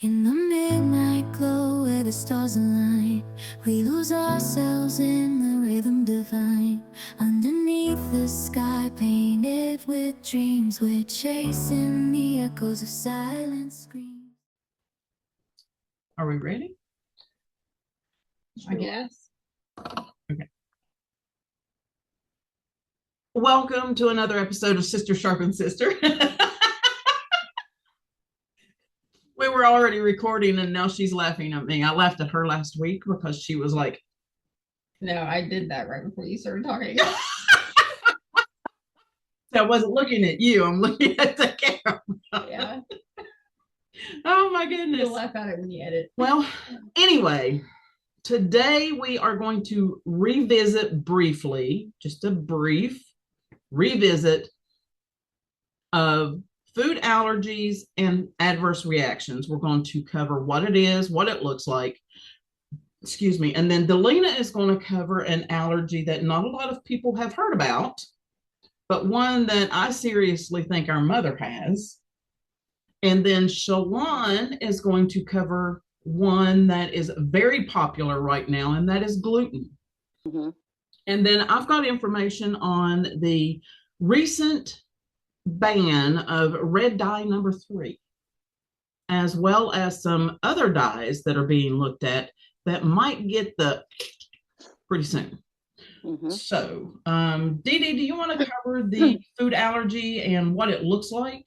In the midnight glow where the stars align, we lose ourselves in the rhythm divine. Underneath the sky painted with dreams, we're chasing the echoes of silent screams. Are we ready? I guess. Okay. Welcome to another episode of Sister Sharpen Sister. We were already recording and now she's laughing at me. I laughed at her last week because she was like, No, I did that right before you started talking. I wasn't looking at you, I'm looking at the camera. Yeah. Oh my goodness. You'll laugh at it when you edit. Well, anyway, today we are going to revisit briefly, just a brief revisit of food allergies and adverse reactions. We're going to cover what it is, what it looks like, excuse me, and then Delina is going to cover an allergy that not a lot of people have heard about, but one that I seriously think our mother has. And then Shalon is going to cover one that is very popular right now, and that is gluten. Mm-hmm. And then I've got information on the recent ban of red dye number 3, as well as some other dyes that are being looked at that might get the pretty soon. Mm-hmm. So, Dee Dee, do you want to cover the food allergy and what it looks like?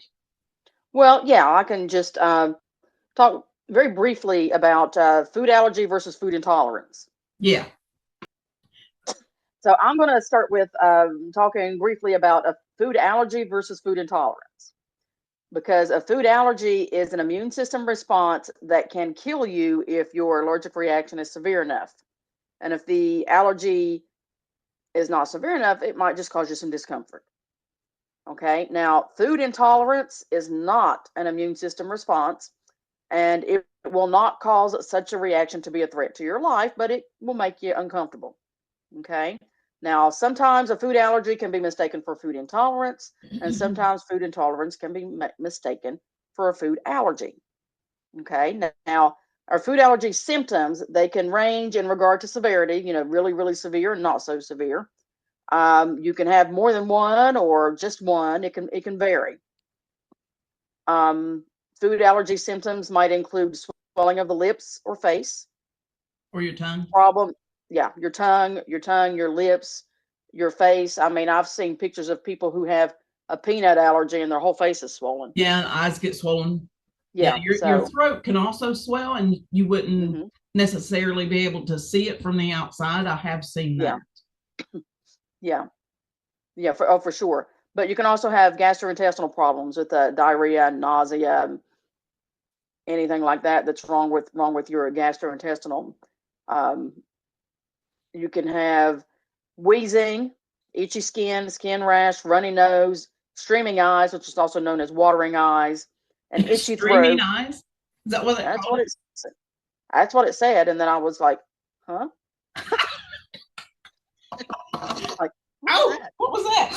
Well, yeah, I can just talk very briefly about food allergy versus food intolerance. Yeah. So I'm going to start with talking briefly about a food allergy versus food intolerance, because a food allergy is an immune system response that can kill you if your allergic reaction is severe enough. And if the allergy is not severe enough, it might just cause you some discomfort. Okay, now food intolerance is not an immune system response, and it will not cause such a reaction to be a threat to your life, but it will make you uncomfortable. Okay, now sometimes a food allergy can be mistaken for food intolerance, and sometimes food intolerance can be mistaken for a food allergy. Okay, now our food allergy symptoms, they can range in regard to severity, really, really severe and not so severe. You can have more than one or just one. It can vary. Food allergy symptoms might include swelling of the lips or face, Or your tongue. your tongue, your lips, your face. I mean, I've seen pictures of people who have a peanut allergy and their whole face is swollen. Yeah, eyes get swollen. Yeah, your throat can also swell, and you wouldn't necessarily be able to see it from the outside. I have seen that. Yeah, for sure. But you can also have gastrointestinal problems with diarrhea, nausea, anything like that that's wrong with your gastrointestinal. You can have wheezing, itchy skin rash, runny nose, streaming eyes, which is also known as watering eyes, and itchy Streaming throat. eyes? Is that what it called? That's what it said, and then I was like, huh? Like, what was that?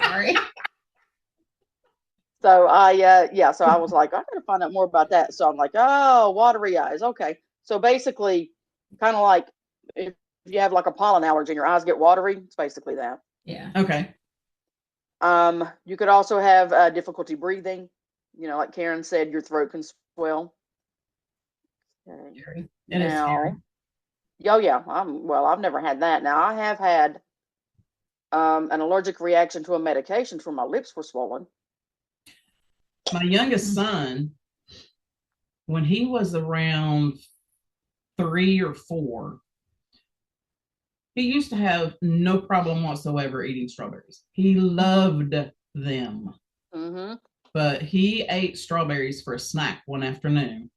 Sorry. So so I was like, I gotta find out more about that. So I'm like, oh, watery eyes. Okay. So basically, kind of like if you have like a pollen allergy and your eyes get watery, it's basically that. Yeah. Okay. You could also have difficulty breathing. Like Karen said, your throat can swell. Okay. Now, oh yeah, I've never had that. Now I have had an allergic reaction to a medication where my lips were swollen. My youngest son, when he was around 3 or 4, he used to have no problem whatsoever eating strawberries. He loved them. Mm-hmm. But he ate strawberries for a snack one afternoon.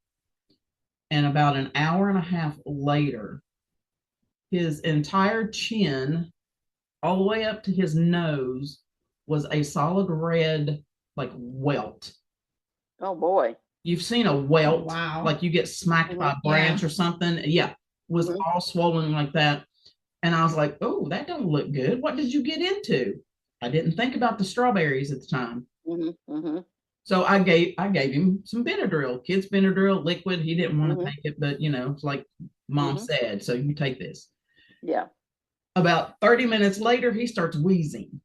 And about an hour and a half later, his entire chin, all the way up to his nose, was a solid red, like, welt. Oh boy. You've seen a welt. Oh, wow. Like you get smacked by a branch or something. Yeah. Was all swollen like that. And I was like, oh, that don't look good. What did you get into? I didn't think about the strawberries at the time. So I gave him some Benadryl, kids Benadryl, liquid. He didn't want to Mhm. take it, but it's like mom Mhm. said, so you take this. Yeah. About 30 minutes later, he starts wheezing.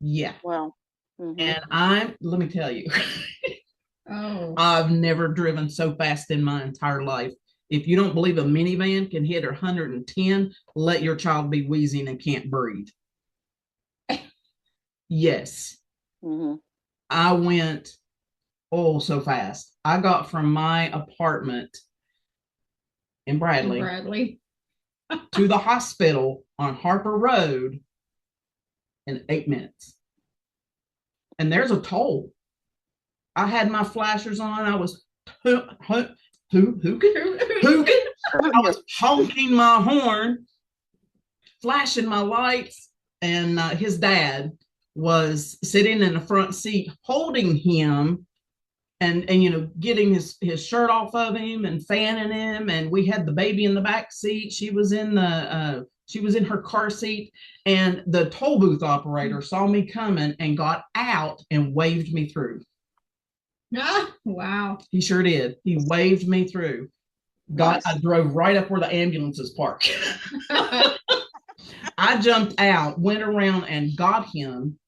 Yeah. Wow. Mhm. And let me tell you, Oh, I've never driven so fast in my entire life. If you don't believe a minivan can hit 110, let your child be wheezing and can't breathe. Yes. Mhm. I went, oh, so fast. I got from my apartment in and Bradley Bradley. to the hospital on Harper Road in 8 minutes. And there's a toll. I had my flashers on. I was hooking. I was honking my horn, flashing my lights, and his dad was sitting in the front seat holding him and getting his shirt off of him and fanning him, and we had the baby in the back seat. She was in her car seat, and the toll booth operator saw me coming and got out and waved me through. Ah, wow. He sure did. He waved me through. Nice. I drove right up where the ambulances park. I jumped out, went around and got him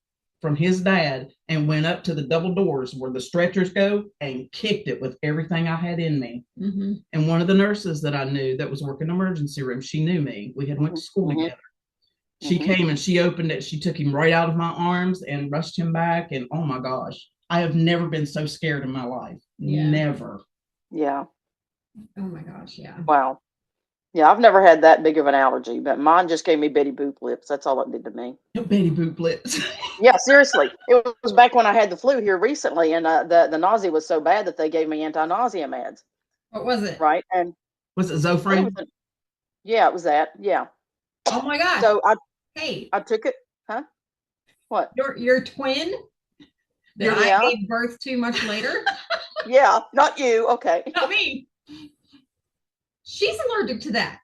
from his dad and went up to the double doors where the stretchers go and kicked it with everything I had in me. Mm-hmm. And one of the nurses that I knew that was working emergency room, she knew me. We had went to school Mhm. together. She Mhm. came and she opened it. She took him right out of my arms and rushed him back. And oh my gosh, I have never been so scared in my life. Yeah. Never. Yeah. Oh my gosh, yeah. Wow. Yeah, I've never had that big of an allergy, but mine just gave me Betty Boop lips. That's all it did to me. Betty Boop lips. Yeah, seriously. It was back when I had the flu here recently, and the nausea was so bad that they gave me anti-nausea meds. What was it? Right, and Was it I think Zofran? yeah, it was that. Yeah. Oh my gosh. So Hey, I took it. Huh? What? your twin that Your- I Yeah. gave birth to much later. Yeah, not you. Okay. Not me. She's allergic to that.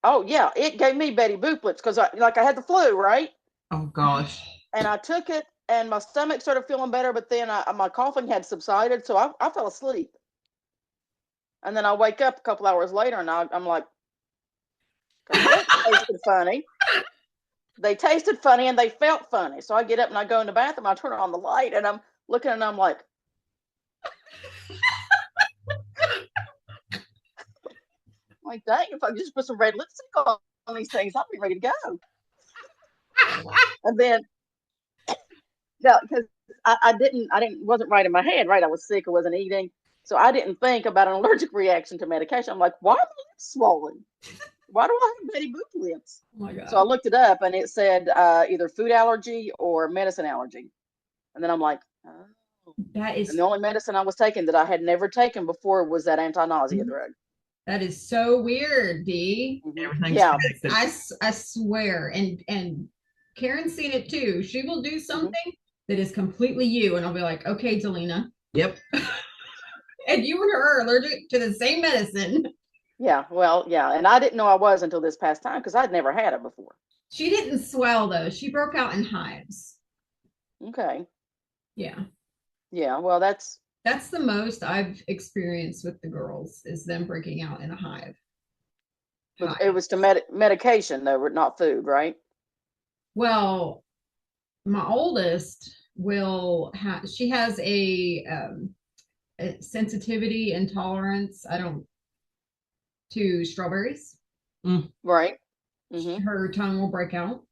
Oh yeah, it gave me Betty Boop lips because I had the flu, right? Oh gosh. And I took it, and my stomach started feeling better, but then my coughing had subsided, so I fell asleep. And then I wake up a couple hours later, and I'm like, those lips tasted funny. They tasted funny, and they felt funny. So I get up and I go in the bathroom. I turn on the light, and I'm looking, and I'm like, dang, if I just put some red lipstick on these things, I'll be ready to go. And then, no, because I wasn't right in my head, right? I was sick, I wasn't eating. So I didn't think about an allergic reaction to medication. I'm like, why are my lips swollen? Why do I have Betty Boop lips? Oh my god. So I looked it up, and it said either food allergy or medicine allergy. And then I'm like, oh. That is And the only medicine I was taking that I had never taken before was that anti-nausea drug. that is so weird, Dee. Everything's Yeah. connected. I swear, and Karen's seen it too. She will do something that is completely you, and I'll be like, okay, Delina. Yep. And you and her are allergic to the same medicine. Yeah, well, yeah, and I didn't know I was until this past time because I'd never had it before. She didn't swell though. She broke out in hives. Okay. Yeah. Yeah, well, that's the most I've experienced with the girls is them breaking out in a hive. it was to medication though, not food, right? Well, my oldest she has a sensitivity, intolerance. To strawberries. Right. Mm-hmm. Her tongue will break out.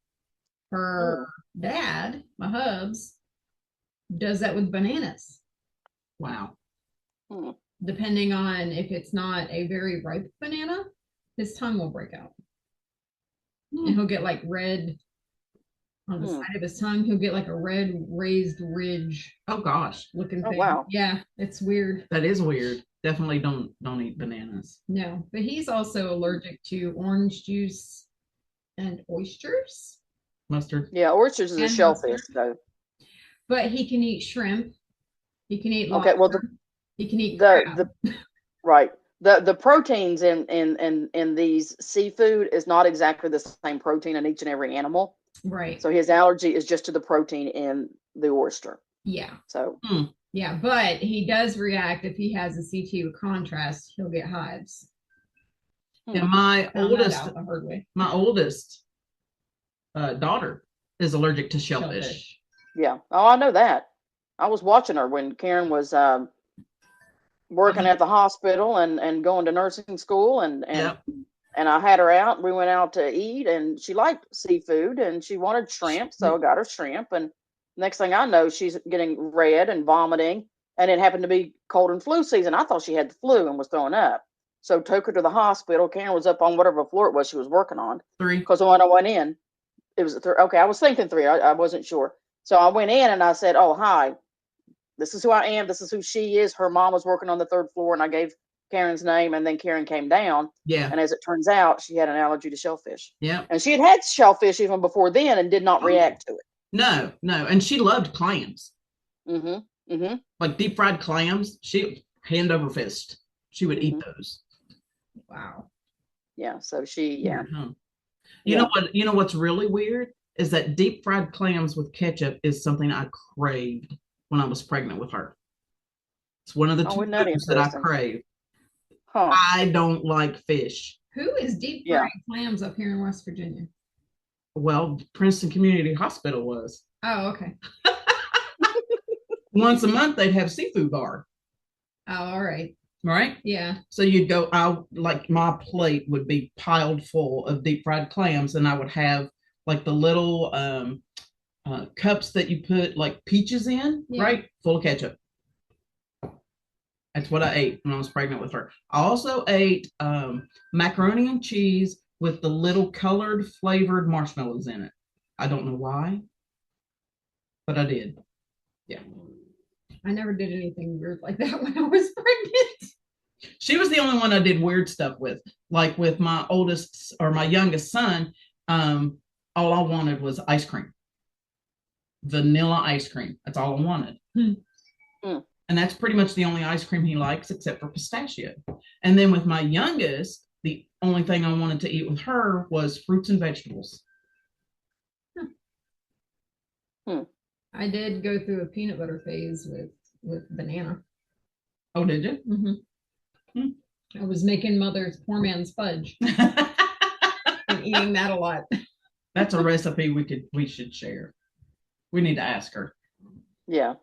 Her dad, my hubs, does that with bananas. Wow. Depending on if it's not a very ripe banana, his tongue will break out. And he'll get like red on the side of his tongue. He'll get like a red raised ridge. Oh gosh. Looking Oh, thing. wow. Yeah, it's weird. That is weird. Definitely don't eat bananas. No, but he's also allergic to orange juice and oysters. Mustard. Yeah, oysters is a And shellfish mustard. though. But he can eat shrimp. He can eat lobster. Okay, well he can eat crab. Right. The proteins in these seafood is not exactly the same protein in each and every animal. Right. So his allergy is just to the protein in the oyster. Yeah. So Yeah, but he does react if he has a CT with contrast, he'll get hives. And my Found that oldest, out the hard way. my oldest daughter is allergic to shellfish. yeah. Oh, I know that. I was watching her when Karen was working at the hospital and going to nursing school Yep. and I had her out. We went out to eat, and she liked seafood, and she wanted shrimp, so I got her shrimp. And next thing I know, she's getting red and vomiting, and it happened to be cold and flu season. I thought she had the flu and was throwing up, so took her to the hospital. Karen was up on whatever floor it was she was working on, 3. because when I went in, it was okay. I was thinking 3. I wasn't sure, so I went in and I said, "Oh, hi. This is who I am. This is who she is." Her mom was working on the 3rd floor, and I gave Karen's name, and then Karen came down. Yeah. And as it turns out, she had an allergy to shellfish. Yep. And she had shellfish even before then and did not react to it. No. And she loved clams. Mm-hmm. Mm-hmm. Like deep fried clams. She hand over fist. She would eat those. Wow. Yeah. So she, yeah. Huh? You know what? You know what's really weird is that deep fried clams with ketchup is something I craved when I was pregnant with her. It's one of the 2 foods that I crave. Huh. I don't like fish. Who is deep fried clams up here in West Virginia? Well, Princeton Community Hospital was. Oh, okay. Once a month they'd have seafood bar. Oh, all right. Right? Yeah. So you'd go out, like my plate would be piled full of deep fried clams, and I would have like the little cups that you put like peaches in, right? Full of ketchup. That's what I ate when I was pregnant with her. I also ate macaroni and cheese with the little colored flavored marshmallows in it. I don't know why, but I did. Yeah. I never did anything weird like that when I was pregnant. She was the only one I did weird stuff with. Like with my oldest or my youngest son, all I wanted was ice cream. Vanilla ice cream. That's all I wanted. And that's pretty much the only ice cream he likes except for pistachio. And then with my youngest, the only thing I wanted to eat with her was fruits and vegetables. I did go through a peanut butter phase with banana. Oh, did you? Mm-hmm. I was making mother's poor man's fudge and eating that a lot. That's a recipe we should share. We need to ask her. Yeah.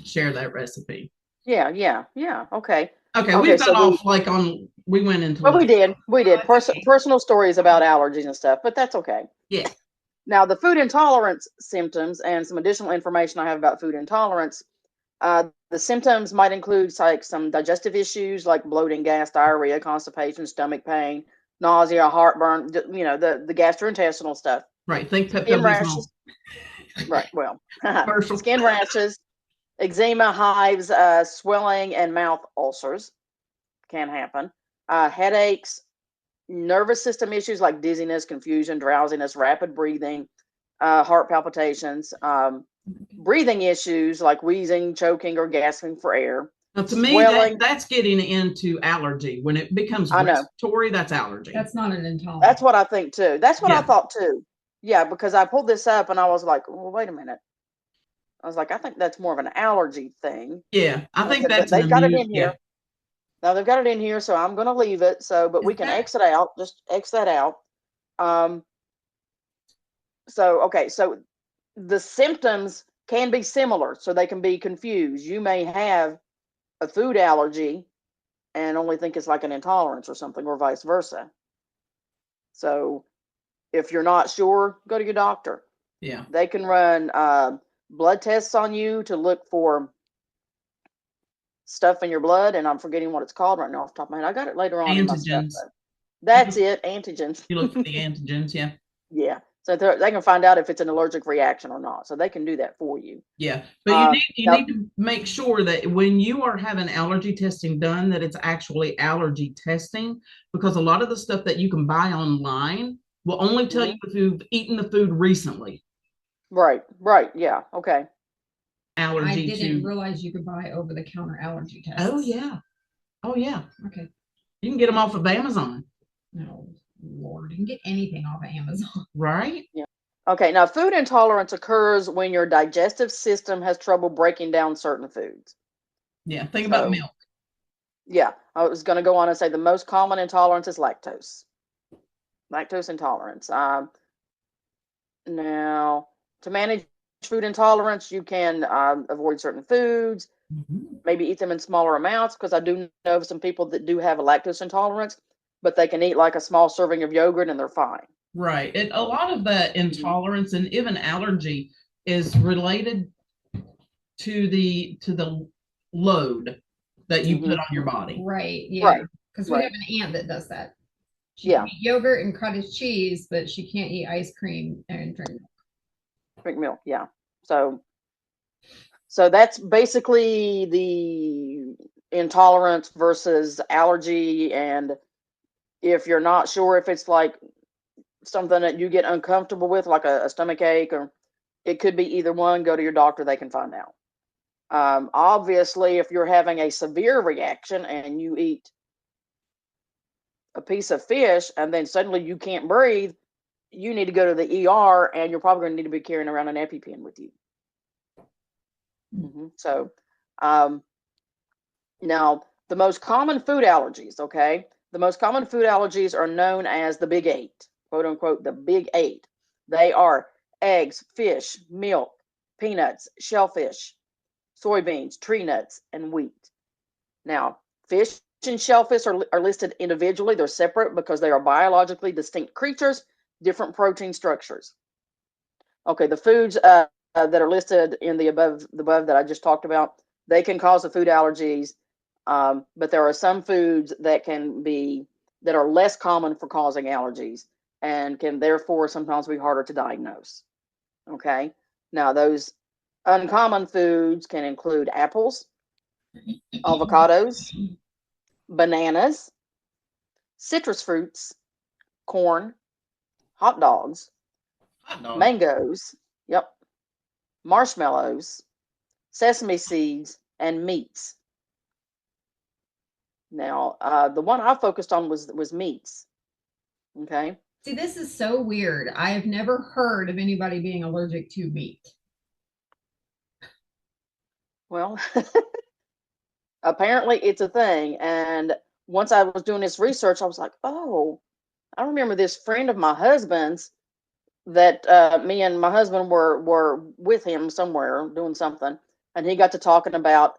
Share that recipe. Yeah. Okay. Okay, we've got off like on. We went into. Well, we did. Personal stories about allergies and stuff, but that's okay. Yeah. Now, the food intolerance symptoms and some additional information I have about food intolerance. The symptoms might include like some digestive issues like bloating, gas, diarrhea, constipation, stomach pain, nausea, heartburn. The gastrointestinal stuff. Right. Think skin rashes. Right. Well, skin rashes, eczema, hives, swelling, and mouth ulcers can happen. Headaches, nervous system issues like dizziness, confusion, drowsiness, rapid breathing, heart palpitations, breathing issues like wheezing, choking, or gasping for air. Now, to me, that's getting into allergy. When it becomes respiratory, that's allergy. That's not an intolerance. That's what I think too. That's what I thought too. Yeah, because I pulled this up and I was like, well, wait a minute. I was like, I think that's more of an allergy thing. Yeah, I think that's they've got it in here. Now they've got it in here, so I'm going to leave it. But we can exit out. Just X that out. So the symptoms can be similar, so they can be confused. You may have a food allergy and only think it's like an intolerance or something, or vice versa. So if you're not sure, go to your doctor. Yeah. They can run blood tests on you to look for stuff in your blood, and I'm forgetting what it's called right now off the top of my head. I got it later on. Antigens. That's it. Antigens. You look for the antigens. Yeah. Yeah. So they can find out if it's an allergic reaction or not. So they can do that for you. Yeah. But you need to make sure that when you are having allergy testing done, that it's actually allergy testing, because a lot of the stuff that you can buy online will only tell you if you've eaten the food recently. Right. Yeah. Okay. Allergy I didn't realize you could buy over-the-counter allergy tests. Oh yeah. Okay. You can get them off of Amazon. No, Lord, you can get anything off of Amazon. Right? Yeah. Okay, now food intolerance occurs when your digestive system has trouble breaking down certain foods. Yeah, think about So, milk. yeah, I was going to go on and say the most common intolerance is lactose intolerance. Now, to manage food intolerance, you can avoid certain foods, Mhm. maybe eat them in smaller amounts, because I do know of some people that do have a lactose intolerance, but they can eat like a small serving of yogurt and they're fine. Right. A So, lot of the mhm, intolerance and even allergy is related to the load that you put mhm, on your body. Right. Yeah. right, Because we right, have an aunt that does that. She can yeah, eat yogurt and cottage cheese, but she can't eat ice cream and drink milk. drink milk, yeah. So that's basically the intolerance versus allergy. And if you're not sure if it's like something that you get uncomfortable with, like a stomach ache, or it could be either one, go to your doctor, they can find out. Obviously, if you're having a severe reaction and you eat a piece of fish and then suddenly you can't breathe, you need to go to the ER, and you're probably going to need to be carrying around an EpiPen with you. So, um, now, the most common food allergies, okay? The most common food allergies are known as the big eight, quote unquote, the big eight. They are eggs, fish, milk, peanuts, shellfish, soybeans, tree nuts, and wheat. Now, fish and shellfish are listed individually. They're separate because they are biologically distinct creatures, different protein structures. Okay, the foods that are listed in the above that I just talked about, they can cause the food allergies, but there are some foods that are less common for causing allergies and can therefore sometimes be harder to diagnose. Okay, now those uncommon foods can include apples, avocados, bananas, citrus fruits, corn, hot dogs, Hot dog. mangoes, yep, marshmallows, sesame seeds, and meats. Now, the one I focused on was meats. Okay. See, this is so weird. I have never heard of anybody being allergic to meat. Well, apparently it's a thing. And once I was doing this research, I was like, oh, I remember this friend of my husband's that me and my husband were with him somewhere doing something, and he got to talking about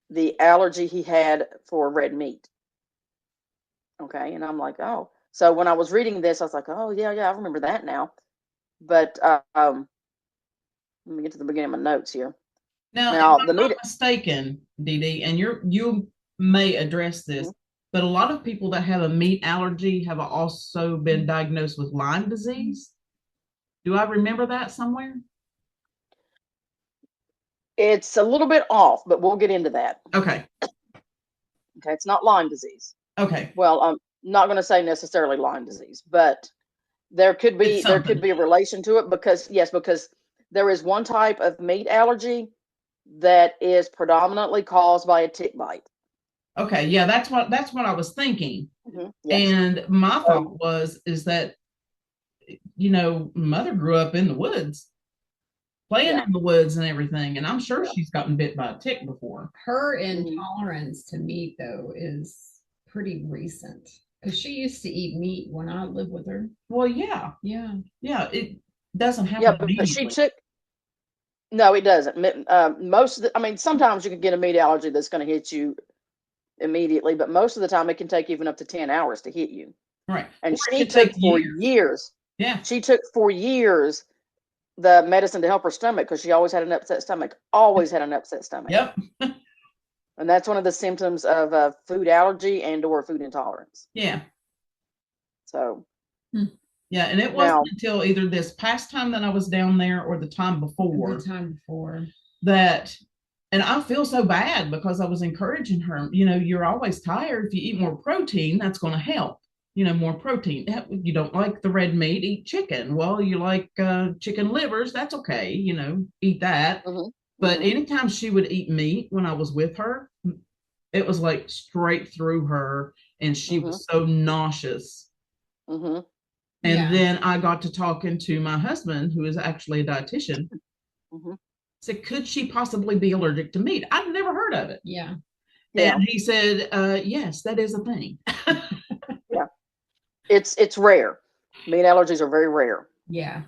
the allergy he had for red meat. Okay, and I'm like, oh. So when I was reading this, I was like, oh yeah, yeah, I remember that now. But let me get to the beginning of my notes here. Now, if Now the I'm meat. not mistaken, Dee Dee, and you may address this, Mhm. but a lot of people that have a meat allergy have also been diagnosed with Lyme disease. Do I remember that somewhere? It's a little bit off, but we'll get into that. Okay. Okay, it's not Lyme disease. Okay. Well, I'm not going to say necessarily Lyme disease, but It's there could something. be a relation to it, because there is one type of meat allergy that is predominantly caused by a tick bite. Okay. Yeah, that's what I was thinking. Yes. And my So, thought was is that mother grew up in the woods, playing yeah. in the woods and everything, and I'm sure Yeah. she's gotten bit by a tick before. Her Mhm. intolerance to meat, though, is pretty recent because she used to eat meat when I lived with her. Well, yeah, Yeah. yeah, it doesn't Yeah, happen but she immediately. took. No, it doesn't. Most of the, I mean, sometimes you can get a meat allergy that's going to hit you immediately, but most of the time it can take even up to 10 hours to hit you. Right. And Or it could take years. Yeah. she took for years the medicine to help her stomach because she always had an upset stomach, always had an upset stomach. Yep. And that's one of the symptoms of food allergy and or food intolerance. Yeah. So Yeah. And it wasn't now, until either this past time that I was down there or the time The before time before. that, and I feel so bad because I was encouraging her, you're always tired. If you eat more protein, that's going to help. More protein. You don't like the red meat, eat chicken. Well, you like chicken livers, that's okay, eat that. mhm, But mhm, anytime she would eat meat when I was with her, it was like straight through her, and she mhm, was so nauseous. mhm. And Yeah. then I got to talking to my husband, who is actually a dietitian. Mhm. Said, could she possibly be allergic to meat? I'd never heard of it. Yeah. Yeah. And he said, yes, that is a thing. Yeah. It's rare. Meat allergies are very rare. Yeah.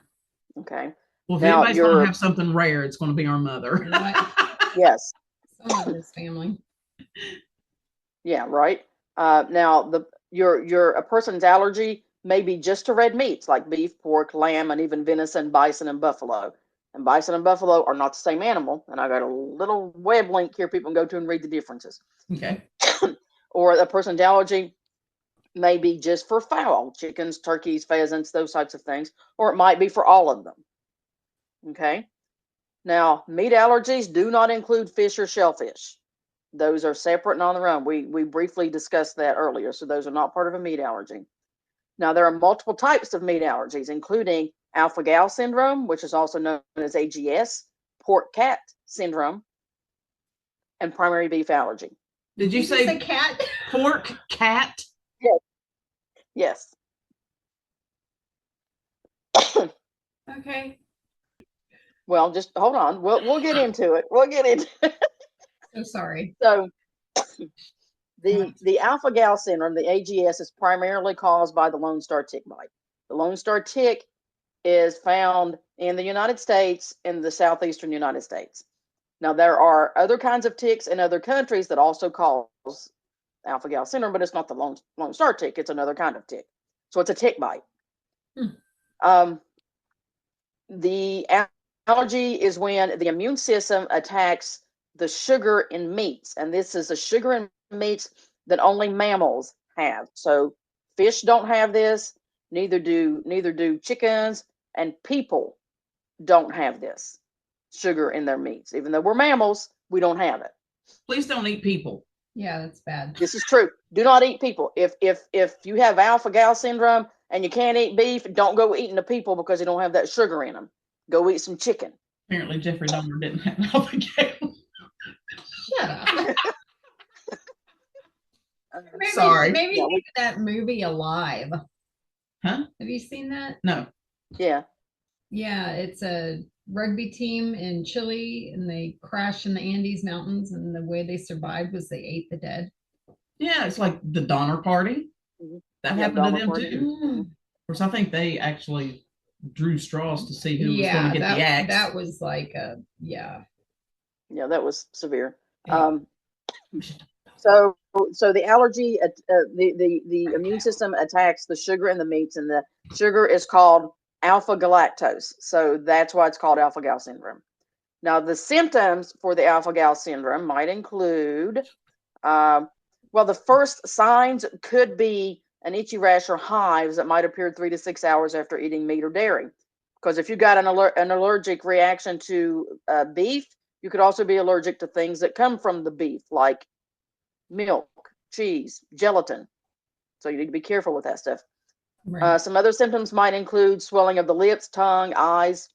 Okay. Well, if Now anybody's going to your have something rare, it's going to be our mother. yes. Someone in this family. Yeah, right. Now a person's allergy may be just to red meats like beef, pork, lamb, and even venison, bison, and buffalo. And bison and buffalo are not the same animal. And I got a little web link here people can go to and read the differences. Okay. Or a person's allergy may be just for fowl, chickens, turkeys, pheasants, those types of things, or it might be for all of them. Okay. Now, meat allergies do not include fish or shellfish. Those are separate and on their own. We briefly discussed that earlier, so those are not part of a meat allergy. Now, there are multiple types of meat allergies, including alpha-gal syndrome, which is also known as AGS, pork cat syndrome, and primary beef allergy. Did you say cat? pork cat? Yes. Okay. Well, just hold on. We'll get into it. We'll get into it. So sorry. So the alpha-gal syndrome, the AGS, is primarily caused by the Lone Star tick bite. The Lone Star tick is found in the United States, in the southeastern United States. Now, there are other kinds of ticks in other countries that also cause alpha-gal syndrome, but it's not the Lone Star tick. It's another kind of tick. So it's a tick bite. The allergy is when the immune system attacks the sugar in meats, and this is a sugar in meats that only mammals have. So fish don't have this, neither do chickens, and people don't have this sugar in their meats. Even though we're mammals, we don't have it. Please don't eat people. Yeah, that's bad. This is true. Do not eat people. If you have alpha-gal syndrome and you can't eat beef, don't go eating the people because they don't have that sugar in them. Go eat some chicken. Apparently, Jeffrey Dahmer didn't have alpha-gal. Shut up. Maybe, Sorry. Maybe Yeah, that movie Alive. Huh? Have you seen that? No. Yeah. Yeah, it's a rugby team in Chile and they crashed in the Andes Mountains, and the way they survived was they ate the dead. Yeah, it's like the Donner Party. That happened to them Party. too. Of course, I think they actually drew straws to see who was going to get that, the axe. That was like Yeah, that was severe. Yeah. So the allergy, the immune system attacks the sugar in the meats, and the sugar is called alpha galactose. So that's why it's called alpha-gal syndrome. Now, the symptoms for the alpha-gal syndrome might include, well, the first signs could be an itchy rash or hives that might appear 3 to 6 hours after eating meat or dairy. Because if you got an allergic reaction to beef, you could also be allergic to things that come from the beef, like milk, cheese, gelatin. So you need to be careful with that stuff. Right. Some other symptoms might include swelling of the lips, tongue, eyes,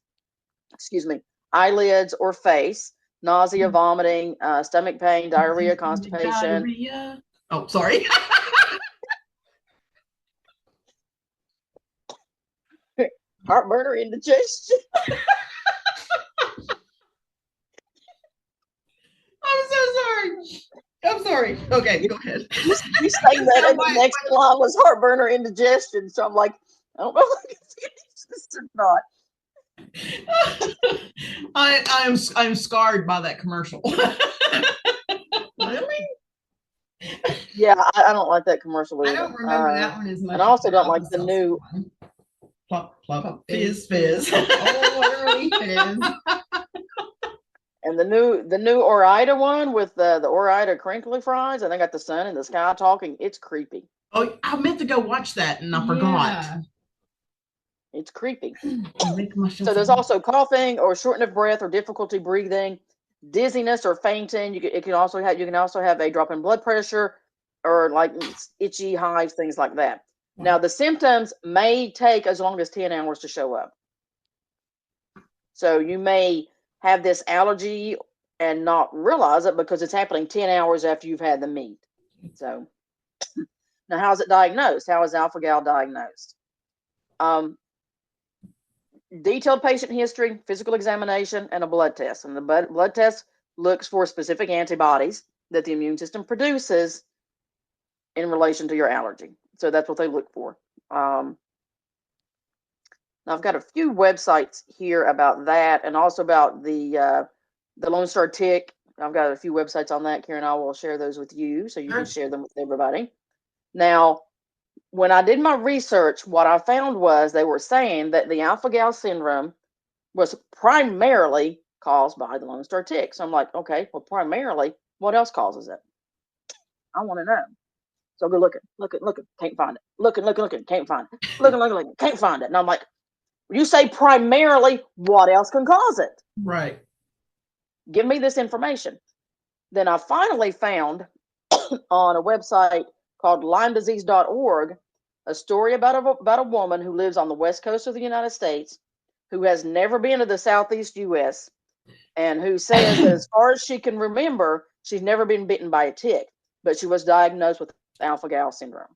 eyelids, or face, nausea, vomiting, stomach pain, diarrhea, constipation. Diarrhea. Oh, sorry. Heartburn or indigestion. I'm so sorry. I'm sorry. Okay, go ahead. You saying that, and the next line was heartburn or indigestion. So I'm like, I don't know if I can finish this or not. I'm scarred by that commercial. Really? Yeah, I don't like that commercial either. I don't remember that one as much. And I also don't like the new Plop, plop, fizz, fizz. Oh, literally fizz. And the new Ore-Ida one with the Ore-Ida crinkly fries, and they got the sun in the sky talking. It's creepy. Oh, I meant to go watch that and I forgot. It's creepy. So there's also coughing or shortness of breath or difficulty breathing, dizziness or fainting. You can also have a drop in blood pressure or like itchy hives, things like that. Wow. Now the symptoms may take as long as 10 hours to show up. So you may have this allergy and not realize it because it's happening 10 hours after you've had the meat. So now, how is it diagnosed? How is alpha-gal diagnosed? Detailed patient history, physical examination, and a blood test. And the blood test looks for specific antibodies that the immune system produces in relation to your allergy. So that's what they look for. Now I've got a few websites here about that, and also about the Lone Star tick. I've got a few websites on that. Karen, I will share those with you so you can share them with everybody. Now, when I did my research, what I found was they were saying that the alpha-gal syndrome was primarily caused by the Lone Star tick. So I'm like, okay, well, primarily, what else causes it? I want to know. So I go looking, can't find it. Looking, can't find it. Looking, can't find it. And I'm like, you say primarily, what else can cause it? Right. Give me this information. Then I finally found on a website called LymeDisease.org a story about a woman who lives on the west coast of the United States, who has never been to the southeast U.S., and who says that as far as she can remember, she's never been bitten by a tick, but she was diagnosed with alpha-gal syndrome.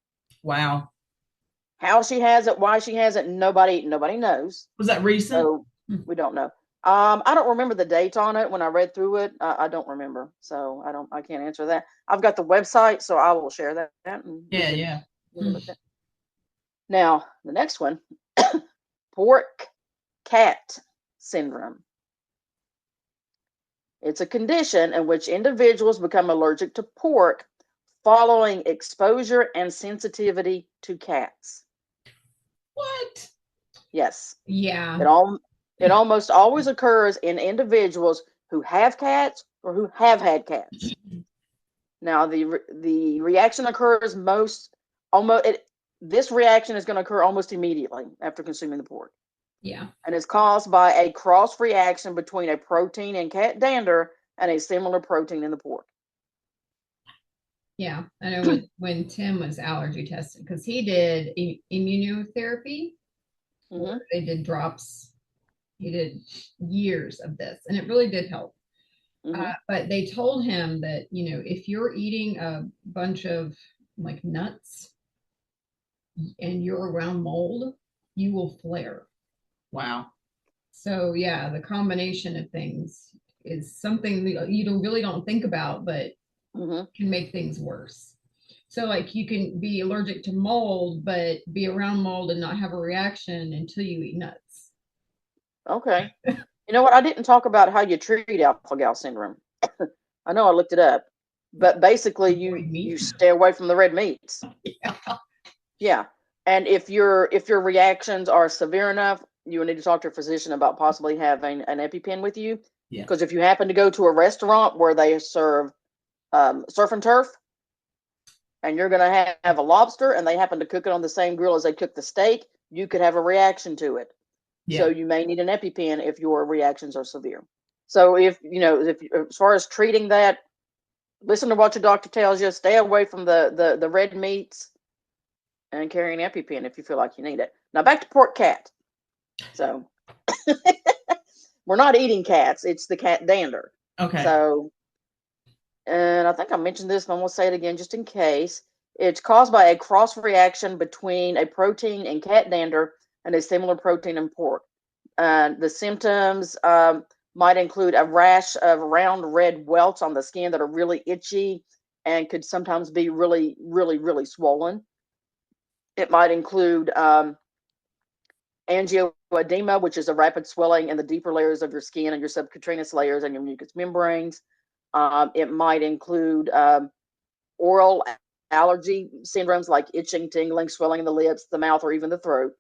Wow. How she has it, why she has it, nobody knows. Was that recent? So we don't know. I don't remember the date on it when I read through it. I don't remember, so I can't answer that. I've got the website, so I will share that. And Yeah. Now the next one, pork cat syndrome. It's a condition in which individuals become allergic to pork following exposure and sensitivity to cats. What? Yes. Yeah. It almost always occurs in individuals who have cats or who have had cats. Now, the reaction occurs this reaction is going to occur almost immediately after consuming the pork. Yeah. And it's caused by a cross reaction between a protein in cat dander and a similar protein in the pork. Yeah. I know when Tim was allergy tested, because he did immunotherapy, they did drops. He did years of this, and it really did help. But they told him that, if you're eating a bunch of like nuts and you're around mold, you will flare. Wow. So yeah, the combination of things is something you really don't think about, but can make things worse. So like you can be allergic to mold, but be around mold and not have a reaction until you eat nuts. Okay. You know what? I didn't talk about how you treat alpha-gal syndrome. I know I looked it up, but basically you stay away from the red meats. Yeah. And if your reactions are severe enough, you will need to talk to a physician about possibly having an EpiPen with you. Yeah. Because if you happen to go to a restaurant where they serve surf and turf, and you're going to have a lobster, and they happen to cook it on the same grill as they cook the steak, you could have a reaction to it. Yeah. So you may need an EpiPen if your reactions are severe. So if as far as treating that, listen to what your doctor tells you. Stay away from the red meats, and carry an EpiPen if you feel like you need it. Now back to pork cat. So we're not eating cats; it's the cat dander. Okay. So, and I think I mentioned this, but I'm gonna say it again just in case. It's caused by a cross reaction between a protein in cat dander and a similar protein in pork. The symptoms might include a rash of round red welts on the skin that are really itchy and could sometimes be really, really, really swollen. It might include angioedema, which is a rapid swelling in the deeper layers of your skin and your subcutaneous layers and your mucous membranes. It might include oral allergy syndromes like itching, tingling, swelling in the lips, the mouth, or even the throat.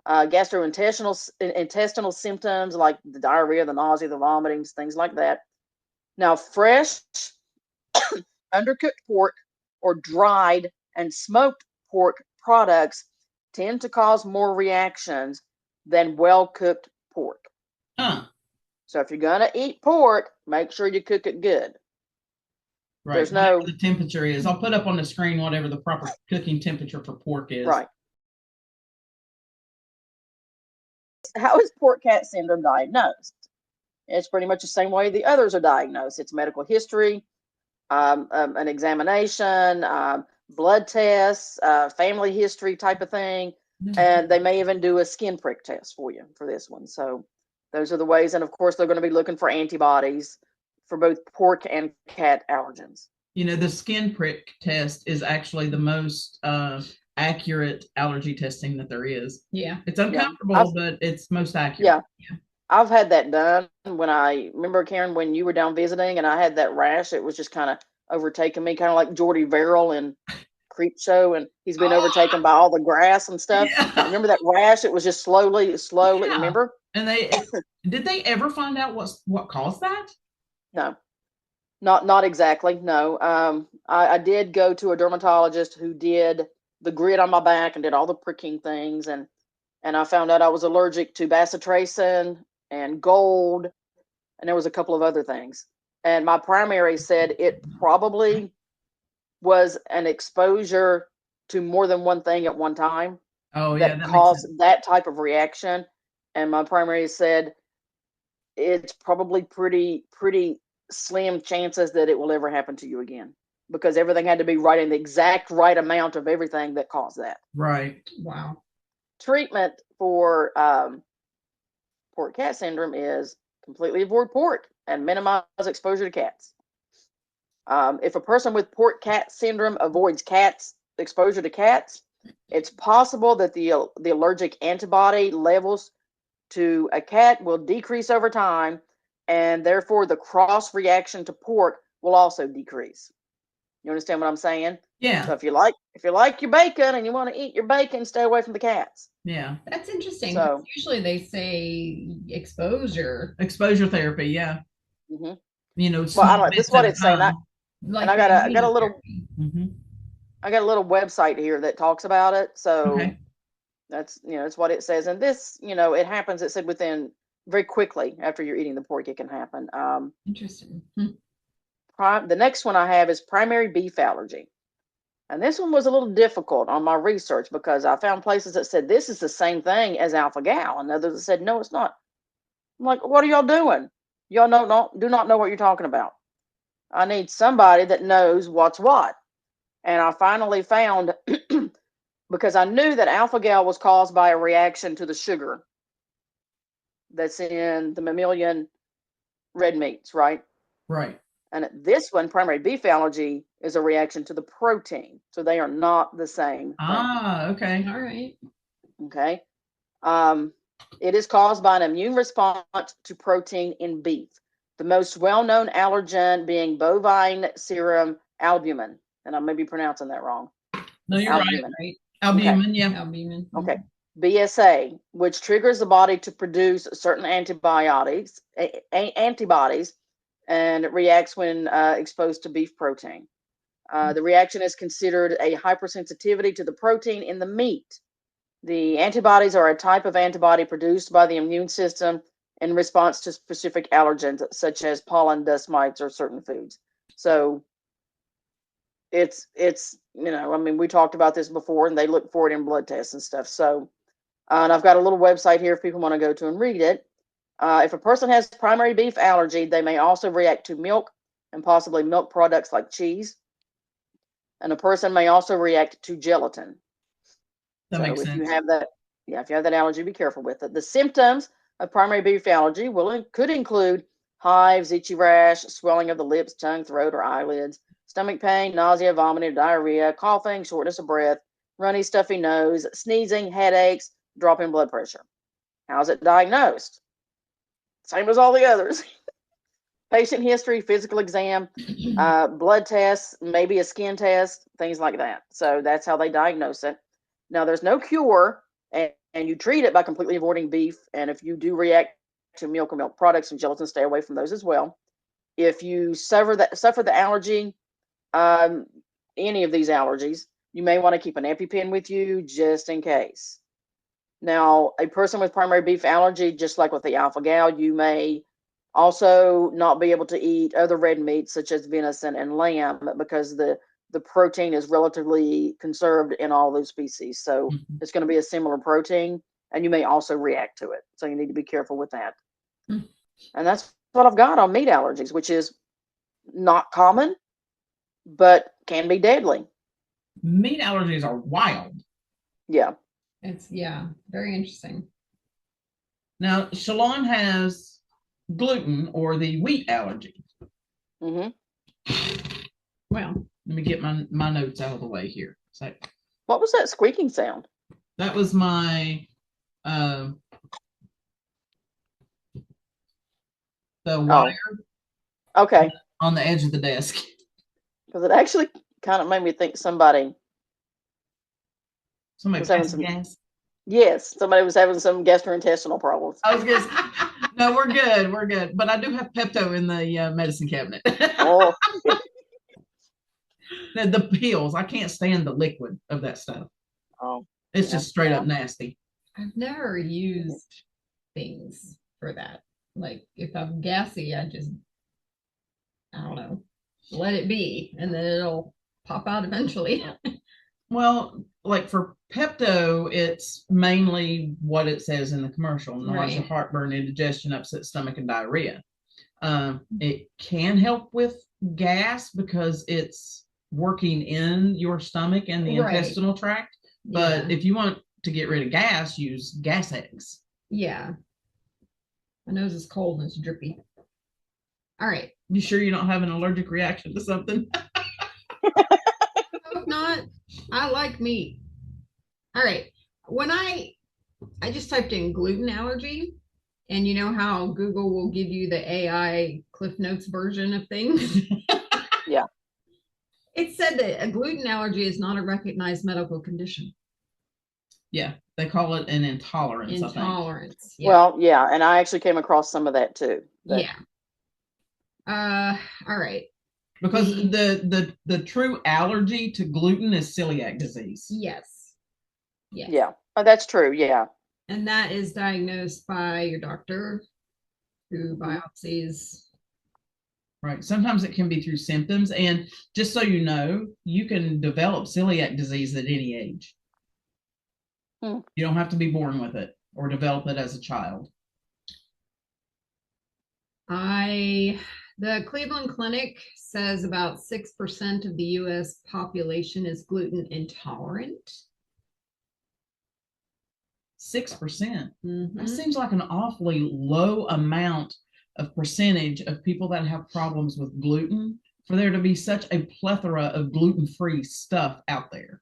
Gastrointestinal symptoms like the diarrhea, the nausea, the vomiting, things like that. Now, fresh, undercooked pork or dried and smoked pork products tend to cause more reactions than well-cooked pork. So if you're going to eat pork, make sure you cook it good. Right. There's whatever the temperature is. I'll put up on the screen whatever the proper cooking temperature for pork is. Right. How is pork cat syndrome diagnosed? It's pretty much the same way the others are diagnosed. It's medical history, an examination, blood tests, family history type of thing. And they may even do a skin prick test for you for this one. So those are the ways. And of course, they're going to be looking for antibodies for both pork and cat allergens. You know, the skin prick test is actually the most accurate allergy testing that there is. Yeah. It's uncomfortable, I've- but it's most accurate. Yeah. I've had that done when I remember, Karen, when you were down visiting and I had that rash. It was just kind of overtaking me, kind of like Jordy Verrill in Creep Show, and he's been overtaken by all the grass and stuff. Yeah. Remember that rash? It was just slowly. Yeah. Remember? And did they ever find out what caused that? No, not exactly. No. I did go to a dermatologist who did the grid on my back and did all the pricking things, and I found out I was allergic to bacitracin and gold, and there was a couple of other things. And my primary said it probably was an exposure to more than one thing at one time that caused that type of reaction. And my primary said it's probably pretty slim chances that it will ever happen to you again, because everything had to be right in the exact right amount of everything that caused that. Right. Wow. Treatment for pork cat syndrome is completely avoid pork and minimize exposure to cats. If a person with pork cat syndrome avoids exposure to cats, it's possible that the allergic antibody levels to a cat will decrease over time, and therefore the cross reaction to pork will also decrease. You understand what I'm saying? Yeah. So if you like your bacon and you want to eat your bacon, stay away from the cats. Yeah. That's interesting. So usually they say exposure therapy. Yeah. Mm-hmm. You know, well, I don't know. This is what it's saying. like and I got a little mm-hmm. I got a little website here that talks about it. So okay. That's it's what it says. And this, it happens. It said within very quickly after you're eating the pork, it can happen. Interesting. The next one I have is primary beef allergy. And this one was a little difficult on my research because I found places that said this is the same thing as alpha gal, and others that said no, it's not. I'm like, what are y'all doing? Y'all do not know what you're talking about. I need somebody that knows what's what. And I finally found, because I knew that alpha gal was caused by a reaction to the sugar that's in the mammalian red meats, right? Right. And this one, primary beef allergy, is a reaction to the protein. So they are not the same thing. Okay. All right. Okay. It is caused by an immune response to protein in beef. The most well-known allergen being bovine serum albumin. And I may be pronouncing that wrong. No, you're albumin. Right. Albumin, Okay. yeah. Albumin. Okay. BSA, which triggers the body to produce certain antibodies, and it reacts when exposed to beef protein. The reaction is considered a hypersensitivity to the protein in the meat. The antibodies are a type of antibody produced by the immune system in response to specific allergens, such as pollen, dust mites, or certain foods. So it's we talked about this before, and they look for it in blood tests and stuff. So, and I've got a little website here if people want to go to and read it. If a person has primary beef allergy, they may also react to milk and possibly milk products like cheese. And a person may also react to gelatin. That makes sense. If you have that allergy, be careful with it. The symptoms of primary beef allergy could include hives, itchy rash, swelling of the lips, tongue, throat, or eyelids, stomach pain, nausea, vomiting, diarrhea, coughing, shortness of breath, runny, stuffy nose, sneezing, headaches, drop in blood pressure. How's it diagnosed? Same as all the others. Patient history, physical exam, blood tests, maybe a skin test, things like that. So that's how they diagnose it. Now, there's no cure, and you treat it by completely avoiding beef. And if you do react to milk or milk products and gelatin, stay away from those as well. If you suffer the allergy, any of these allergies, you may want to keep an EpiPen with you just in case. Now, a person with primary beef allergy, just like with the alpha gal, you may also not be able to eat other red meats such as venison and lamb because the protein is relatively conserved in all those species. So it's going to be a similar protein, and you may also react to it. So you need to be careful with that. And that's what I've got on meat allergies, which is not common, but can be deadly. Meat allergies are wild. Yeah. It's, yeah, very interesting. Now, Shalon has gluten or the wheat allergy. Hmm. Well, Let me get my notes out of the way here. So What was that squeaking sound? that was my the wire Okay, on the edge of the desk. because it actually kind of made me think somebody Somebody was having passing some. gas. Yes, somebody was having some gastrointestinal problems. I was gonna say, no, we're good. We're good. But I do have Pepto in the medicine cabinet. Oh, The pills. I can't stand the liquid of that stuff. oh, It's yeah, just straight yeah. up nasty. I've never used things for that. Like if I'm gassy, I don't know, let it be, and then it'll pop out eventually. Well, like for Pepto, it's mainly what it says in the commercial: nausea, Right. heartburn, indigestion, upset stomach, and diarrhea. It can help with gas because it's working in your stomach and the Right. intestinal tract. But Yeah. if you want to get rid of gas, use gas eggs. Yeah. My nose is cold and it's drippy. All right. You sure you don't have an allergic reaction to something? If not, I like meat. All right. When I just typed in gluten allergy, and you know how Google will give you the AI Cliff Notes version of things? Yeah. It said that a gluten allergy is not a recognized medical condition. Yeah, they call it an intolerance. Intolerance. Yeah. Well, yeah, and I actually came across some of that too. But Yeah. All right. Because the true allergy to gluten is celiac disease. Yes. Yes. yeah, that's true. Yeah. And that is diagnosed by your doctor who biopsies. Right. Sometimes it can be through symptoms. And just so you know, you can develop celiac disease at any age. Hmm. You don't have to be born with it or develop it as a child. The Cleveland Clinic says about 6% of the US population is gluten intolerant. 6%. Mm-hmm. That seems like an awfully low amount of percentage of people that have problems with gluten for there to be such a plethora of gluten-free stuff out there.